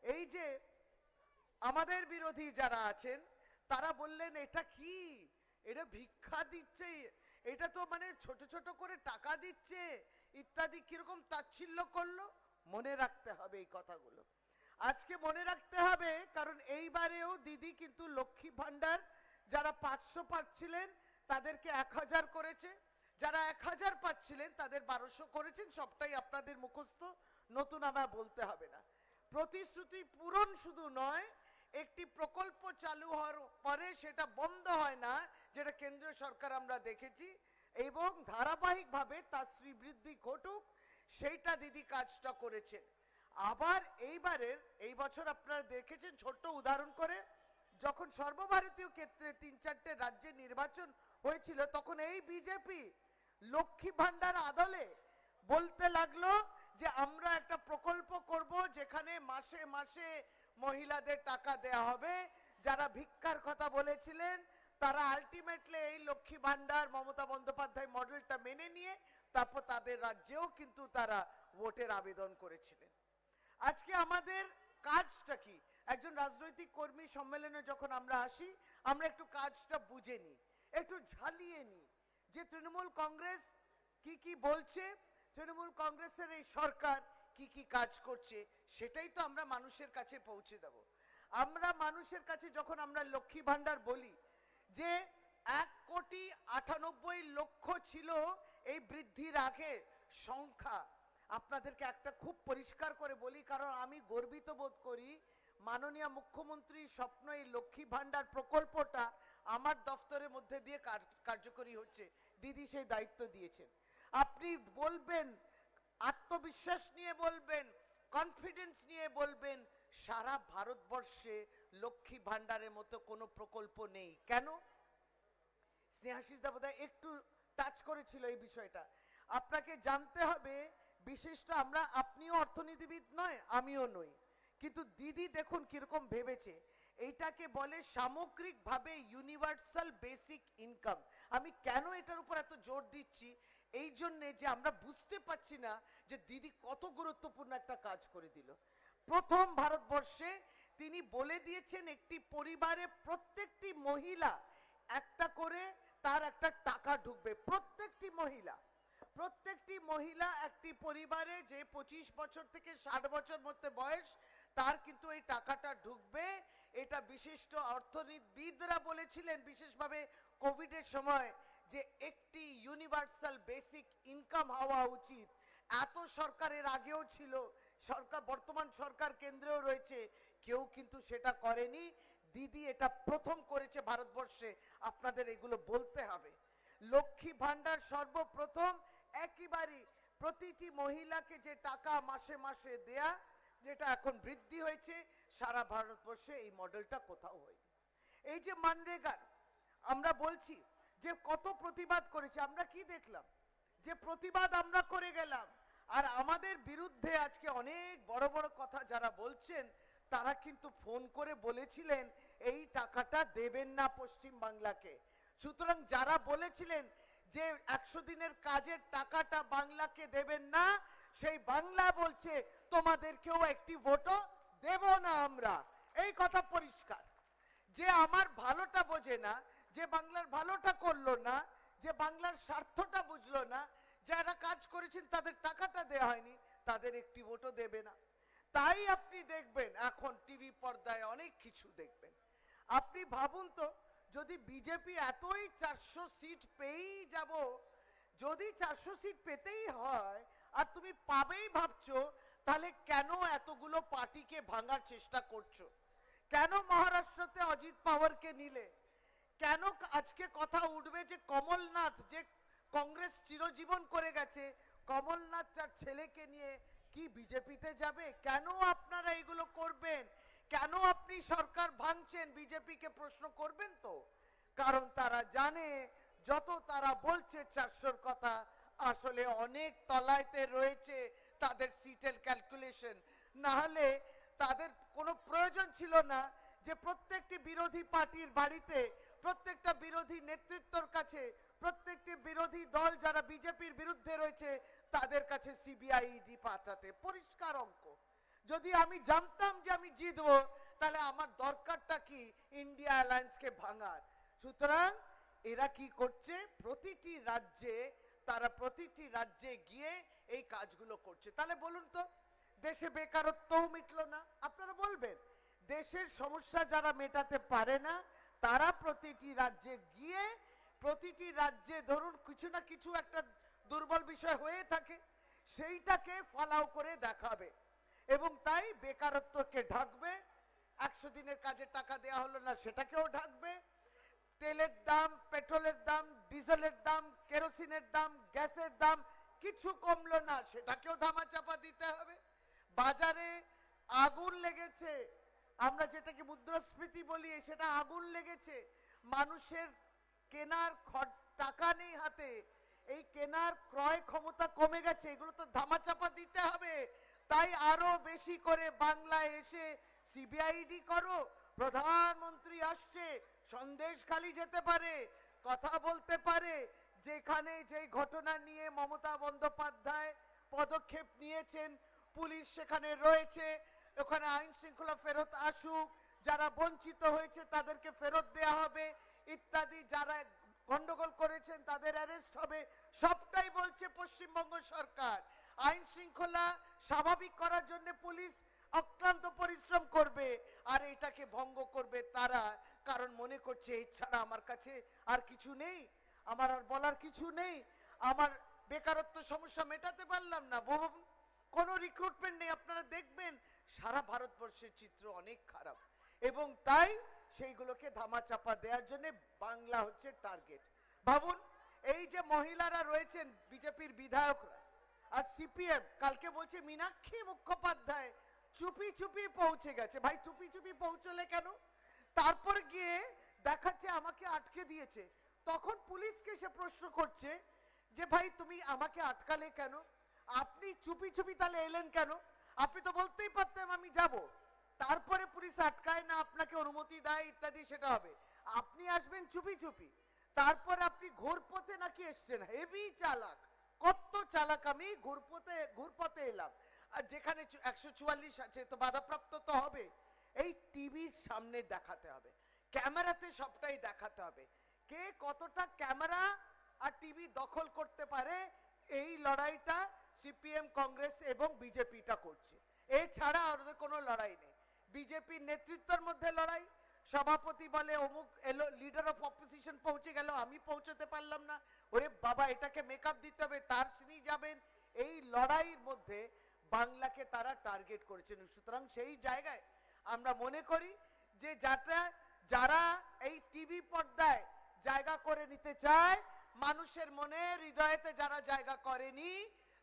এই যে আমাদের বিরোধী যারা আছেন তারা বললেন এটা কি, এটা ভিক্ষা দিচ্ছে, এটা তো মানে ছোট ছোট করে টাকা দিচ্ছে ইত্যাদি, কিরকম তাচ্ছিল্য করলো। মনে রাখতে হবে এই কথাগুলো, আজকে মনে রাখতে হবে, কারণ এইবারেও দিদি কিন্তু লক্ষ্মী ভান্ডার যারা 500 পাচ্ছিলেন তাদেরকে 1000 করেছে, যারা 1000 পাচ্ছিলেন তাদের 1200 করেছেন, সবটাই আপনাদের মুখস্থ, নতুন আমার বলতে হবে না। প্রতিশ্রুতি পূরণ শুধু নয়, একটি প্রকল্প চালু হওয়ার পরে সেটা বন্ধ হয় না, যেটা কেন্দ্রীয় সরকার আমরা দেখেছি, এবং ধারাবাহিকভাবে তার শ্রীবৃদ্ধি ঘটুক সেইটা দিদি কাজটা করেছেন। আবার এইবারের এই বছর আপনারা দেখেছেন, ছোট্ট উদাহরণ করে, যখন সর্বভারতীয় ক্ষেত্রে 3-4টে রাজ্যে নির্বাচন হয়েছিল, তখন এই বিজেপি লক্ষ্মী ভান্ডার আদলে বলতে লাগলো যে আমরা একটা প্রকল্প করব যেখানে মাসে মাসে মহিলাদের টাকা দেয়া হবে। যারা ভিক্ষার কথা বলেছিলেন তারা আলটিমেটলি এই লক্ষ্মী ভান্ডার মমতা বন্দ্যোপাধ্যায় মডেলটা মেনে নিয়ে তারপর তাদের রাজ্যেও কিন্তু তারা ভোটের আবেদন করেছিলেন। আজকে আমাদের কাজটা কি? একজন রাজনৈতিক কর্মী সম্মেলনে যখন আমরা আসি, আমরা একটু কাজটা বুঝে নিই, একটু ঝালিয়ে নিই যে তৃণমূল কংগ্রেস কি কি বলছে, তৃণমূল কংগ্রেসের এই সরকার কি কি কাজ করছে, সেটাই তো আমরা মানুষের কাছে পৌঁছে দেব। আমরা মানুষের কাছে যখন আমরা লক্ষ্মী ভান্ডার বলি যে 1,98,00,000 ছিল এই বৃদ্ধির আগে সংখ্যা, আপনাদেরকে একটা খুব পরিষ্কার করে বলি, কারণ আমি গর্বিত বোধ করি মাননীয় মুখ্যমন্ত্রীর স্বপ্ন এই লক্ষ্মী ভান্ডার প্রকল্পটা আমার দফতরের মধ্যে দিয়ে কার্যকরী হচ্ছে, দিদি সেই দায়িত্ব দিয়েছেন। আপনি বলবেন, আত্মবিশ্বাস নিয়ে বলবেন, কনফিডেন্স নিয়ে বলবেন, সারা ভারতবর্ষে লক্ষ্মী ভান্ডারের মতো কোনো প্রকল্প নেই। কেন? স্নেহাশিস দা বোধহয় একটু টাচ করেছিল এই বিষয়টা। আপনাকে জানতে হবে, বিশিষ্ট আমরা, আপনিও অর্থনীতিবিদ নয়, আমিও নই, কিন্তু দিদি দেখুন কিরকম ভেবেছে, এইটাকে বলে সামগ্রিকভাবে ইউনিভার্সাল বেসিক ইনকাম। আমি কেন এটার উপর এত জোর দিচ্ছি, এই জন্যে যে আমরা বুঝতে পারছি না যে দিদি কত গুরুত্বপূর্ণ একটা কাজ করে দিল। প্রথম ভারতবর্ষে তিনি বলে দিয়েছেন একটি পরিবারে প্রত্যেকটি মহিলা একটা করে তার একটা টাকা ঢুকবে, প্রত্যেকটি মহিলা একটি পরিবারে যে 25 বছর থেকে 60 বছর মধ্যে বয়স, তার কিন্তু এই টাকাটা ঢুকবে। এটা বিশিষ্ট অর্থনীতিবিদরা বলেছিলেন, বিশেষভাবে কোভিডের সময়, যে একটি ইউনিভার্সাল বেসিক ইনকাম হওয়া উচিত। এত সরকারের আগেও ছিল, সরকার, বর্তমান সরকার কেন্দ্রেও রয়েছে, কেউ কিন্তু সেটা করেনি। দিদি এটা প্রথম করেছে ভারতবর্ষে, আপনাদের এগুলো বলতে হবে। লক্ষ্মী ভান্ডার সর্বপ্রথম একেবারে প্রতিটি মহিলাকে যে টাকা মাসে মাসে দেয়া, যেটা এখন বৃদ্ধি হয়েছে, সারা ভারতবর্ষে এই মডেলটা কোথাও হয়নি। এই যে মানরেগার আমরা বলছি যে কত প্রতিবাদ করেছে, আমরা কি দেখলাম যে প্রতিবাদ আমরা করে গেলাম, আর আমাদের বিরুদ্ধে আজকে অনেক বড় বড় কথা যারা বলছেন তারা কিন্তু ফোন করে বলেছিলেন এই টাকাটা দেবেন না পশ্চিম বাংলাকে। সুতরাং যারা বলেছিলেন যে 100 দিনের কাজের টাকাটা বাংলাকে দেবেন না, সেই বাংলা বলছে তোমাদেরকেও একটি ভোটও দেব না আমরা। এই কথা পরিষ্কার। যে আমার ভালোটা বোঝে না, যে বাংলার ভালোটা করলো না, যে বাংলার স্বার্থটা বুঝলো না, যারা কাজ করেছেন তাদের টাকাটা দেয়া হয়নি, তাদের একটি ভোটও দেবে না। তাই আপনি দেখবেন এখন টিভি পর্দায় অনেক কিছু দেখবেন। আপনি ভাবুন তো, যদি বিজেপি এতই 400 সিট পেয়েই যাব, যদি 400 সিট পেতেই হয় আর তুমি পাবেই ভাবছো, তাহলে কেন এতগুলো পার্টিকে ভাঙার চেষ্টা করছো? কেন মহারাষ্ট্রতে অজিত পাওয়ারকে নিলে? কেন আজকে কথা উঠবে যে কমলনাথ, যে কংগ্রেস চিরজীবন করে গেছে, কমলনাথ তার ছেলেকে নিয়ে কি বিজেপিতে যাবে? কেন আপনারা এগুলো করবেন? কেন আপনি সরকার ভাঙছেন? বিজেপিকে প্রশ্ন করবেন তো। কারণ তারা জানে যত তারা বলছে 400-র কথা, আসলে অনেক তলাইতে রয়েছে তাদের সিটের ক্যালকুলেশন। না হলে তাদের কোনো প্রয়োজন ছিল না যে প্রত্যেকটি বিরোধী পার্টির বাড়িতে, প্রত্যেকটা বিরোধী নেতৃত্বর কাছে, প্রত্যেকটি বিরোধী দল যারা বিজেপির বিরুদ্ধে রয়েছে তাদের কাছে সিবিআইডি পাঠাতে। পরিষ্কার অঙ্ক। যদি আমি জানতাম যে আমি জিতবো, তাহলে আমার দরকারটা কি ইন্ডিয়া অ্যালায়েন্সকে ভাঙার? সুতরাং এরা কি করছে, প্রতিটি রাজ্যে, তারা প্রতিটি রাজ্যে গিয়ে এই কাজগুলো করছে। তাহলে বলুন তো, দেশে বেকারত্বও মিটলো না। আপনারা বলবেন দেশের সমস্যা যারা মেটাতে পারে না, তারা প্রতিটি রাজ্যে গিয়ে, প্রতিটি রাজ্যে ধরুন কিছু না কিছু একটা দুর্বল বিষয় হয়ে থাকে, সেইটাকে ফলাও করে দেখাবে এবং তাই বেকারত্বকে ঢাকবে। 100 দিনের কাজে টাকা দেয়া হলো না, সেটাকেও ঢাকবে। তেলের দাম, পেট্রোলের দাম, ডিজেলের দাম, কেরোসিনের দাম, গ্যাসের দাম কিছু কমলো না, সেটাকেও ধামাচাপা দিতে হবে। বাজারে আগুন লেগেছে, আমরা যেটাকে মুদ্রাস্ফীতি বলি, সেটা আগুন লেগেছে। মানুষের কেনার টাকা নেই হাতে, এই কেনার ক্রয় ক্ষমতা কমে গেছে, এগুলো তো ধামাচাপা দিতে হবে। তাই আরো বেশি করে বাংলায় এসে সিবিআইডি করো। প্রধানমন্ত্রী আসছে, সন্দেশখালি যেতে পারে, কথা বলতে পারে, যেখানে যে ঘটনা নিয়ে মমতা বন্দ্যোপাধ্যায় পদক্ষেপ নিয়েছেন, পুলিশ সেখানে রয়েছে, ওখানে আইন শৃঙ্খলা ফেরত আসুক, যারা বঞ্চিত হয়েছে তাদেরকে ফেরত দেয়া হবে ইত্যাদি, যারা গন্ডগোল করেছেন তাদের অ্যারেস্ট হবে। সবটাই বলছে পশ্চিমবঙ্গ সরকার। আইন শৃঙ্খলা স্বাভাবিক করার জন্য পুলিশ অক্লান্ত পরিশ্রম করবে, আর এটাকে ভঙ্গ করবে তারা, কারণ মনে করছে এই ছাড়া আমার কাছে আর কিছু নেই, আমার আর বলার কিছু নেই, আমার বেকারত্ব সমস্যা মেটাতে পারলাম না, কোনো রিক্রুটমেন্ট নেই। আপনারা দেখবেন সারা ভারতবর্ষের চিত্র অনেক খারাপ, এবং তাই সেইগুলোকে ধামাচাপা দেওয়ার জন্য বাংলা হচ্ছে টার্গেট। ভাবুন, এই যে মহিলারা রয়েছেন বিজেপির বিধায়করা, আর সিপিএম কালকে বলছে মীনাক্ষী মুখোপাধ্যায় চুপি চুপি পৌঁছে গেছে। ভাই চুপি চুপি পৌঁছলে কেন? তারপর গিয়ে দেখাচ্ছে আমাকে আটকে দিয়েছে। তখন পুলিশকে সে প্রশ্ন করছে যে ভাই তুমি আমাকে আটকালে কেন? আপনি চুপি চুপি তাহলে এলেন কেন? আপনি তো বলতেই পারতেন আমি যাব। তারপরে পুলিশ আটকায় না, আপনাকে অনুমতি দেয় ইত্যাদি, সেটা হবে। আপনি আসবেন চুপি চুপি, তারপর আপনি ঘুরপথে নাকি এসছেন। হেভি চালাক, কত চালাক। আমি ঘুরপথে এলাম, আর যেখানে 144 আছে তো বাধাপ্রাপ্ত তো হবে। এই টিভির সামনে দেখাতে হবে, ক্যামেরাতে সবটাই দেখাতে হবে, কে কতটা ক্যামেরা আর টিভি দখল করতে পারে। এই লড়াইটা সিপিএম, কংগ্রেস এবং বিজেপিটা করছে, এছাড়া ওদের কোনো লড়াই নেই। বিজেপির নেতৃত্বের মধ্যে লড়াই, সভাপতি বলে অমুক এলো, লিডার অফ অপোজিশন পৌঁছে গেল, আমি পৌঁছতে পারলাম না, ওরে বাবা এটাকে মেকআপ দিতে হবে, তার তিনি যাবেন। এই লড়াইয়ের মধ্যে বাংলাকে তারা টার্গেট করেছেন। সুতরাং সেই জায়গায় আমরা মনে করি যে যারা এই টিভি পর্দায় জায়গা করে নিতে চায়, মানুষের মনে হৃদয়েতে যারা জায়গা করেনি,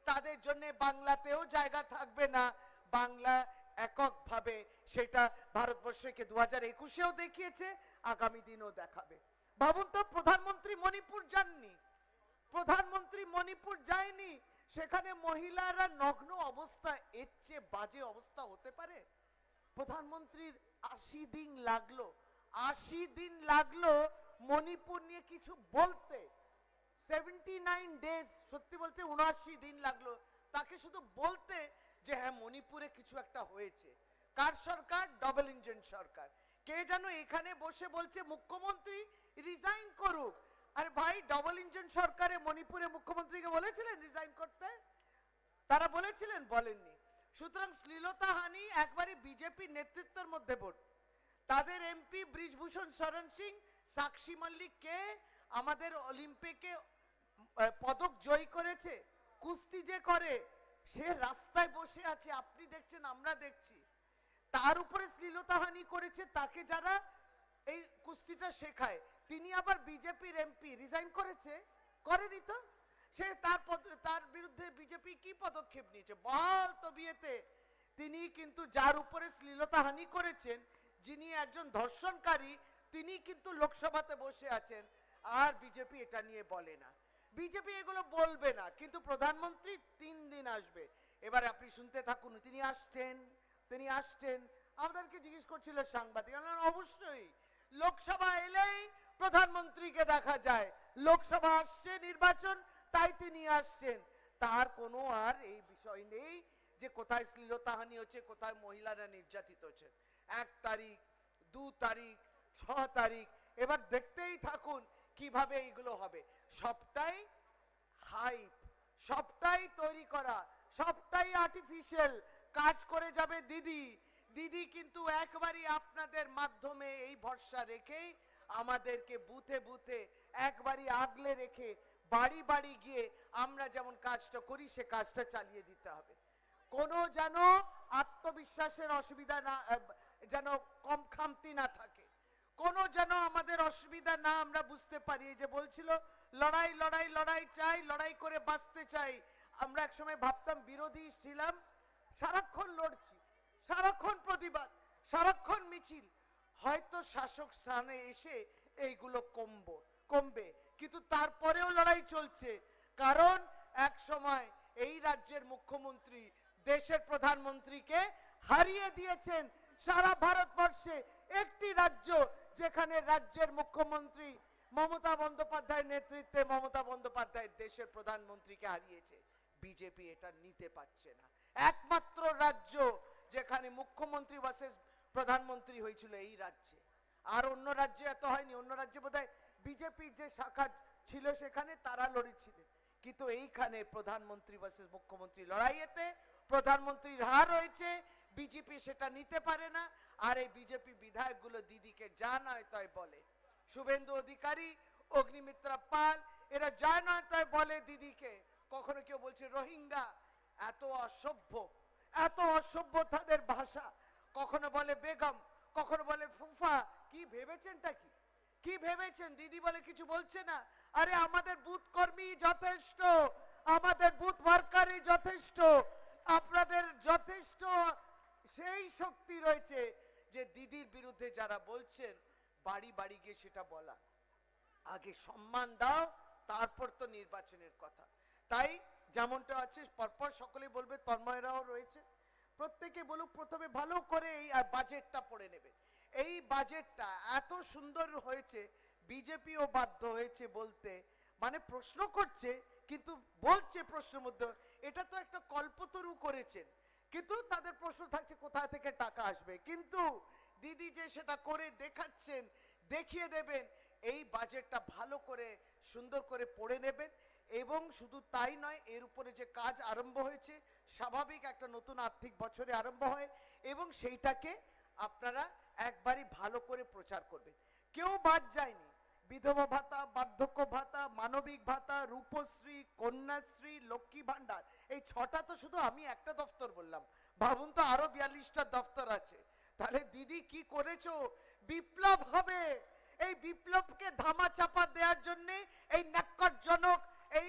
তাদের জন্য বাংলাতেও জায়গা থাকবে না। বাংলা এককভাবে সেটা ভারতবর্ষকে 2021-এও দেখিয়েছে, আগামী দিনও দেখাবে। ভাবুন তো, প্রধানমন্ত্রী মণিপুর যাননি, প্রধানমন্ত্রী মণিপুর যায়নি, সেখানে মহিলারা নগ্ন অবস্থা, এর চেয়ে বাজে অবস্থা হতে পারে? প্রধানমন্ত্রীর 80 দিন লাগলো, 80 দিন লাগলো মণিপুর নিয়ে কিছু বলতে। 79 ডেজ, সত্যি বলছে 79 দিন লাগলো তাকে শুধু বলতে যে হ্যাঁ মণিপুরে কিছু একটা হয়েছে। কার সরকার? ডবল ইঞ্জিন সরকার। কে যেন এখানে বসে বলছে মুখ্যমন্ত্রী রিজাইন করুক। আরে ভাই, ডবল ইঞ্জিন সরকারে মণিপুরে মুখ্যমন্ত্রীকে বলেছিলেন রিজাইন করতে? তারা বলেছিলেন? বলেননি। সুতরাং শ্লীলতাহানি একবারে বিজেপি নেতৃত্বের মধ্যে ভোট। তাদের এমপি ব্রিজভূষণ শরণ সিং, সাক্ষী মল্লিক কে আমাদের অলিম্পিকে পদক জয় করেছে, কুস্তি যে করে, সে রাস্তায় বসে আছে, আপনি দেখছেন, আমরা দেখছি। তার উপরে শ্লীলতাহানি করেছে তাকে যারা এই কুস্তিটা শেখায়, তিনি আবার বিজেপির এমপি, রিজাইন করেছে? করেনি তো। সে তার বিরুদ্ধে বিজেপি কি পদক্ষেপ নিয়েছে? বহাল তবিয়তে তিনি কিন্তু যার উপরে শ্লীলতাহানি করেছেন, যিনি একজন ধর্ষণকারী, তিনি কিন্তু লোকসভাতে বসে আছেন, আর বিজেপি এটা নিয়ে বলে না। বিজেপি এগুলো বলবে না, কিন্তু প্রধানমন্ত্রী 3 দিন আসবে। এবার আপনি শুনতে থাকুন, তিনি আসছেন, আমাদেরকে জিজ্ঞেস করছিল সাংবাদিক, অবশ্যই লোকসভা এলেই প্রধানমন্ত্রীকে দেখা যায়, লোকসভা আসছে নির্বাচন, তাই তিনি আসছেন। তার কোনো আর এই বিষয় নেই যে কোথায় শ্লীলতাহানি হচ্ছে, কোথায় মহিলারা নির্যাতিত হচ্ছে। 1 তারিখ, 2 তারিখ, 6 তারিখ, এবার দেখতেই থাকুন কিভাবে এইগুলো হবে। সবটাই হাইপ, সবটাই তৈরি করা, সবটাই আর্টিফিশিয়াল। কাজ করে যাবে দিদি কিন্তু একবারই আপনাদের মাধ্যমে এই ভরসা রেখে আমাদেরকে বুথে বুথে একবারই আগলে রেখে বাড়ি বাড়ি গিয়ে আমরা যেমন কাজটা করি সে কাজটা চালিয়ে দিতে হবে। কোনো যেন আত্মবিশ্বাসের অসুবিধা না, যেন কম খামতি না থাকে, কোনো যেন আমাদের অসুবিধা না আমরা বুঝতে পারি। যে বলছিল লড়াই লড়াই লড়াই চাই, লড়াই করে বাঁচতে চাই। আমরা একসময় ভাবতাম বিরোধী ছিলাম, সারাক্ষণ লড়ছি, সারাক্ষণ প্রতিবাদ, সারাক্ষণ মিছিল, হয়তো শাসক স্থানে এসে এইগুলো কমবে, কিন্তু তারপরেও লড়াই চলছে। কারণ এক সময় এই রাজ্যের মুখ্যমন্ত্রী দেশের প্রধানমন্ত্রীকে হারিয়ে দিয়েছেন। সারা ভারতবর্ষে একটি রাজ্য যেখানে রাজ্যের মুখ্যমন্ত্রী মমতা বন্দ্যোপাধ্যায়ের নেতৃত্বে মমতা বন্দ্যোপাধ্যায় দেশের প্রধানমন্ত্রীকে হারিয়েছে, বিজেপি এটা নিতে পারছে না। একমাত্র রাজ্য যেখানে মুখ্যমন্ত্রী ভার্সেস প্রধানমন্ত্রী হয়েছিল এই রাজ্যে, আর অন্য রাজ্যে এত হয়নি। অন্য রাজ্যে বোধহয় বিজেপির যে শাখা ছিল সেখানে তারা লড়েছিলেন, কিন্তু এইখানে প্রধানমন্ত্রী ভার্সেস মুখ্যমন্ত্রী লড়াইয়েতে প্রধানমন্ত্রীর হার হয়েছে, বিজেপি সেটা নিতে পারে না। আর এই বিজেপি বিধায়কগুলো দিদিকে যা নয় তাই বলে। শুভেন্দু অধিকারী, অগ্নিমিত্রা পাল, এরা যা নয় তাই বলে দিদিকে। কখনো কেউ বলছে রোহিঙ্গা, এত অসভ্য তাদের ভাষা। কখনো বলে বেগম, কখনো বলে ফুফা। কি ভেবেছেনটা কি ভেবেছেন? দিদি বলে কিছু বলছে না। আরে আমাদের বুথ কর্মী যথেষ্ট, আমাদের বুথ ওয়ার্কারই যথেষ্ট, আপনাদের যথেষ্ট সেই শক্তি রয়েছে যে দিদির বিরুদ্ধে যারা বলছেন বাড়ি বাড়ি গিয়ে সেটা বলা। আগে সম্মান দাও, তারপর তো নির্বাচনের কথা। তাই যেমনটা আছে পরপর সকলে বলবে, তন্ময়রাও রয়েছে, প্রত্যেকে বলুক প্রথমে ভালো করে এই বাজেটটা পড়ে নেবে। এই বাজেটটা এত সুন্দর হয়েছে, বিজেপিও বাধ্য হয়েছে বলতে, মানে প্রশ্ন করছে কিন্তু বলছে প্রশ্নের মধ্যে এটা তো একটা কল্পতরু করেছেন, কিন্তু তাদের প্রশ্ন থাকছে কোথা থেকে টাকা আসবে। কিন্তু দিদি যে সেটা করে দেখাচ্ছেন, দেখিয়ে দেবেন। এই বাজেটটা ভালো করে সুন্দর করে পড়ে নেবেন। এবং শুধু তাই নয়, এর উপরে যে কাজ আরম্ভ হয়েছে, স্বাভাবিক একটা নতুন আর্থিক বছরে আরম্ভ হয় এবং সেইটাকে আপনারা একবারই ভালো করে প্রচার করবেন। কেউ বাদ যায়নি। বিধবা ভাতা, বার্ধক্য ভাতা, মানবিক ভাতা, রূপশ্রী, কন্যাশ্রী, লক্ষ্মী ভান্ডার, এই 6টা তো শুধু আমি একটা দপ্তর বললাম, ভাবুন তো আরো 42টা দপ্তর আছে। তাহলে দিদি কি করেছো? বিপ্লব হবে। এই বিপ্লবকে ধামাচাপা দেওয়ার জন্য এই ন্যাক্কারজনক এই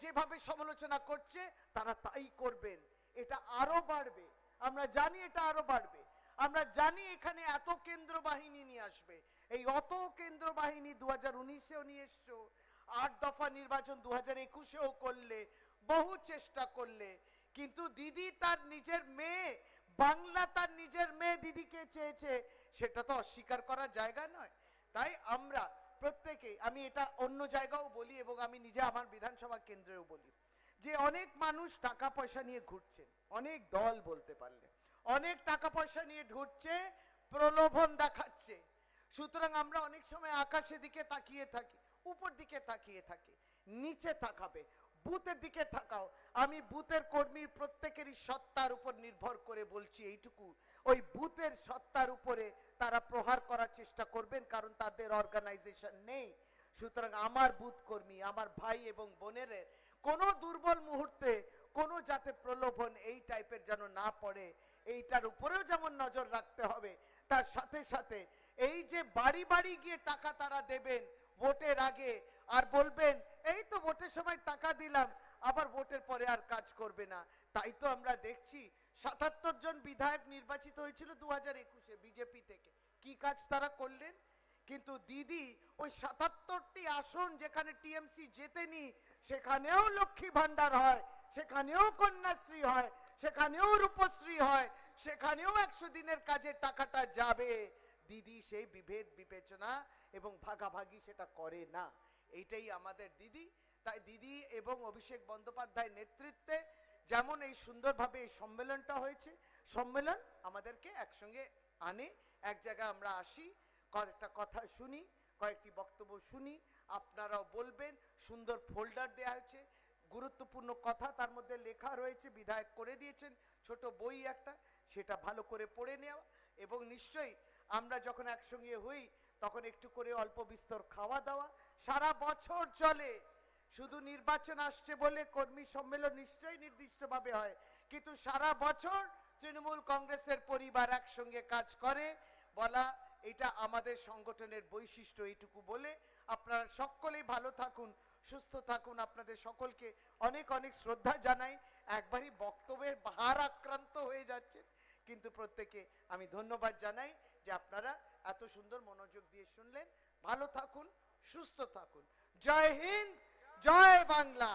যেভাবে সমালোচনা করছে তারা তাই করবেন। এটা আরো বাড়বে, আমরা জানি এটা আরো বাড়বে। আমরা জানি এখানে এত কেন্দ্র বাহিনী নিয়ে আসবে, এই অত কেন্দ্র বাহিনী 2019-এও নিয়ে এসছো, 8 দফা নির্বাচন 2021-এও করলে, বহু চেষ্টা করলে, কিন্তু দিদি তার নিজের মেয়ে, বাংলা তার নিজের মেয়ে দিদিকে চেয়েছে, সেটা তো অস্বীকার করার জায়গা নয়। তাই আমরা প্রত্যেকেই, আমি এটা অন্য জায়গাও বলি এবং আমি নিজে আমার বিধানসভা কেন্দ্রেও বলি, যে অনেক মানুষ টাকা পয়সা নিয়ে ঘুরছেন, অনেক দল বলতে পারলে অনেক টাকা পয়সা নিয়ে ঘুরছে, প্রলোভন দেখাচ্ছে। সুতরাং আমরা অনেক সময় আকাশের দিকে তাকিয়ে থাকি, উপর দিকে তাকিয়ে থাকি, নিচে তাকাবে, বুথের দিকে তাকাও। আমি বুথের কর্মীর প্রত্যেকেরই সত্তার উপর নির্ভর করে বলছি এইটুকু, ওই বুথের সত্তার উপরে তারা প্রহার করার চেষ্টা করবেন, কারণ তাদের অর্গানাইজেশন নেই। সুতরাং আমার বুথ কর্মী, আমার ভাই এবং বোনের কোনো দুর্বল মুহূর্তে কোনো যাতে প্রলোভন এই টাইপের যেন না পড়ে, এইটার উপরেও যেমন নজর রাখতে হবে। তার সাথে সাথে এই যে বাড়ি বাড়ি গিয়ে টাকা তারা দেবেন ভোটের আগে, আর বলবেন এই তো ভোটের সময় টাকা দিলাম, আবার ভোটের পরে আর কাজ করবে না। তাই তো আমরা দেখছি 77 জন বিধায়ক নির্বাচিত হয়েছিল 2021-এ বিজেপি থেকে, কি কাজ তারা করলেন? কিন্তু দিদি ওই 77টি আসন যেখানে টিএমসি জেতেনি, সেখানেও লক্ষ্মী ভান্ডার হয়, সেখানেও কন্যাশ্রী হয়, সেখানেও রূপশ্রী হয়, সেখানেও 100 দিনের কাজের টাকাটা যাবে। দিদি সেই বিভেদ বিবেচনা এবং ভাগাভাগি সেটা করে না। এইটাই আমাদের দিদি। তাই দিদি এবং অভিষেক বন্দ্যোপাধ্যায় নেতৃত্বে যেমন এই সুন্দরভাবে এই সম্মেলনটা হয়েছে, সম্মেলন আমাদেরকে একসঙ্গে আনে, এক জায়গায় আমরা আসি, কয়েকটা কথা শুনি, কয়েকটি বক্তব্য শুনি, আপনারাও বলবেন। সুন্দর ফোল্ডার দেওয়া হয়েছে, গুরুত্বপূর্ণ কথা তার মধ্যে লেখা রয়েছে, বিধায়ক করে দিয়েছেন, ছোট বই একটা, সেটা ভালো করে পড়ে নেওয়া। এবং নিশ্চয়ই আমরা যখন একসঙ্গে হই তখন একটু করে অল্প বিস্তর খাওয়া দাওয়া সারা বছর চলে। শুধু নির্বাচন আসছে বলে কর্মী সম্মেলন নিশ্চয়ই নির্দিষ্টভাবে হয়, কিন্তু সারা বছর তৃণমূল কংগ্রেসের পরিবার একসঙ্গে কাজ করে বলা, এটা আমাদের সংগঠনের বৈশিষ্ট্য। এইটুকু বলে আপনারা সকলেই ভালো থাকুন, সুস্থ থাকুন। আপনাদের সকলকে অনেক অনেক শ্রদ্ধা জানাই। একবারই বক্তব্যের ভার আক্রান্ত হয়ে যাচ্ছে, কিন্তু প্রত্যেকে আমি ধন্যবাদ জানাই যে আপনারা এত সুন্দর মনোযোগ দিয়ে শুনলেন। ভালো থাকুন, সুস্থ থাকুন। জয় হিন্দ, জয় বাংলা।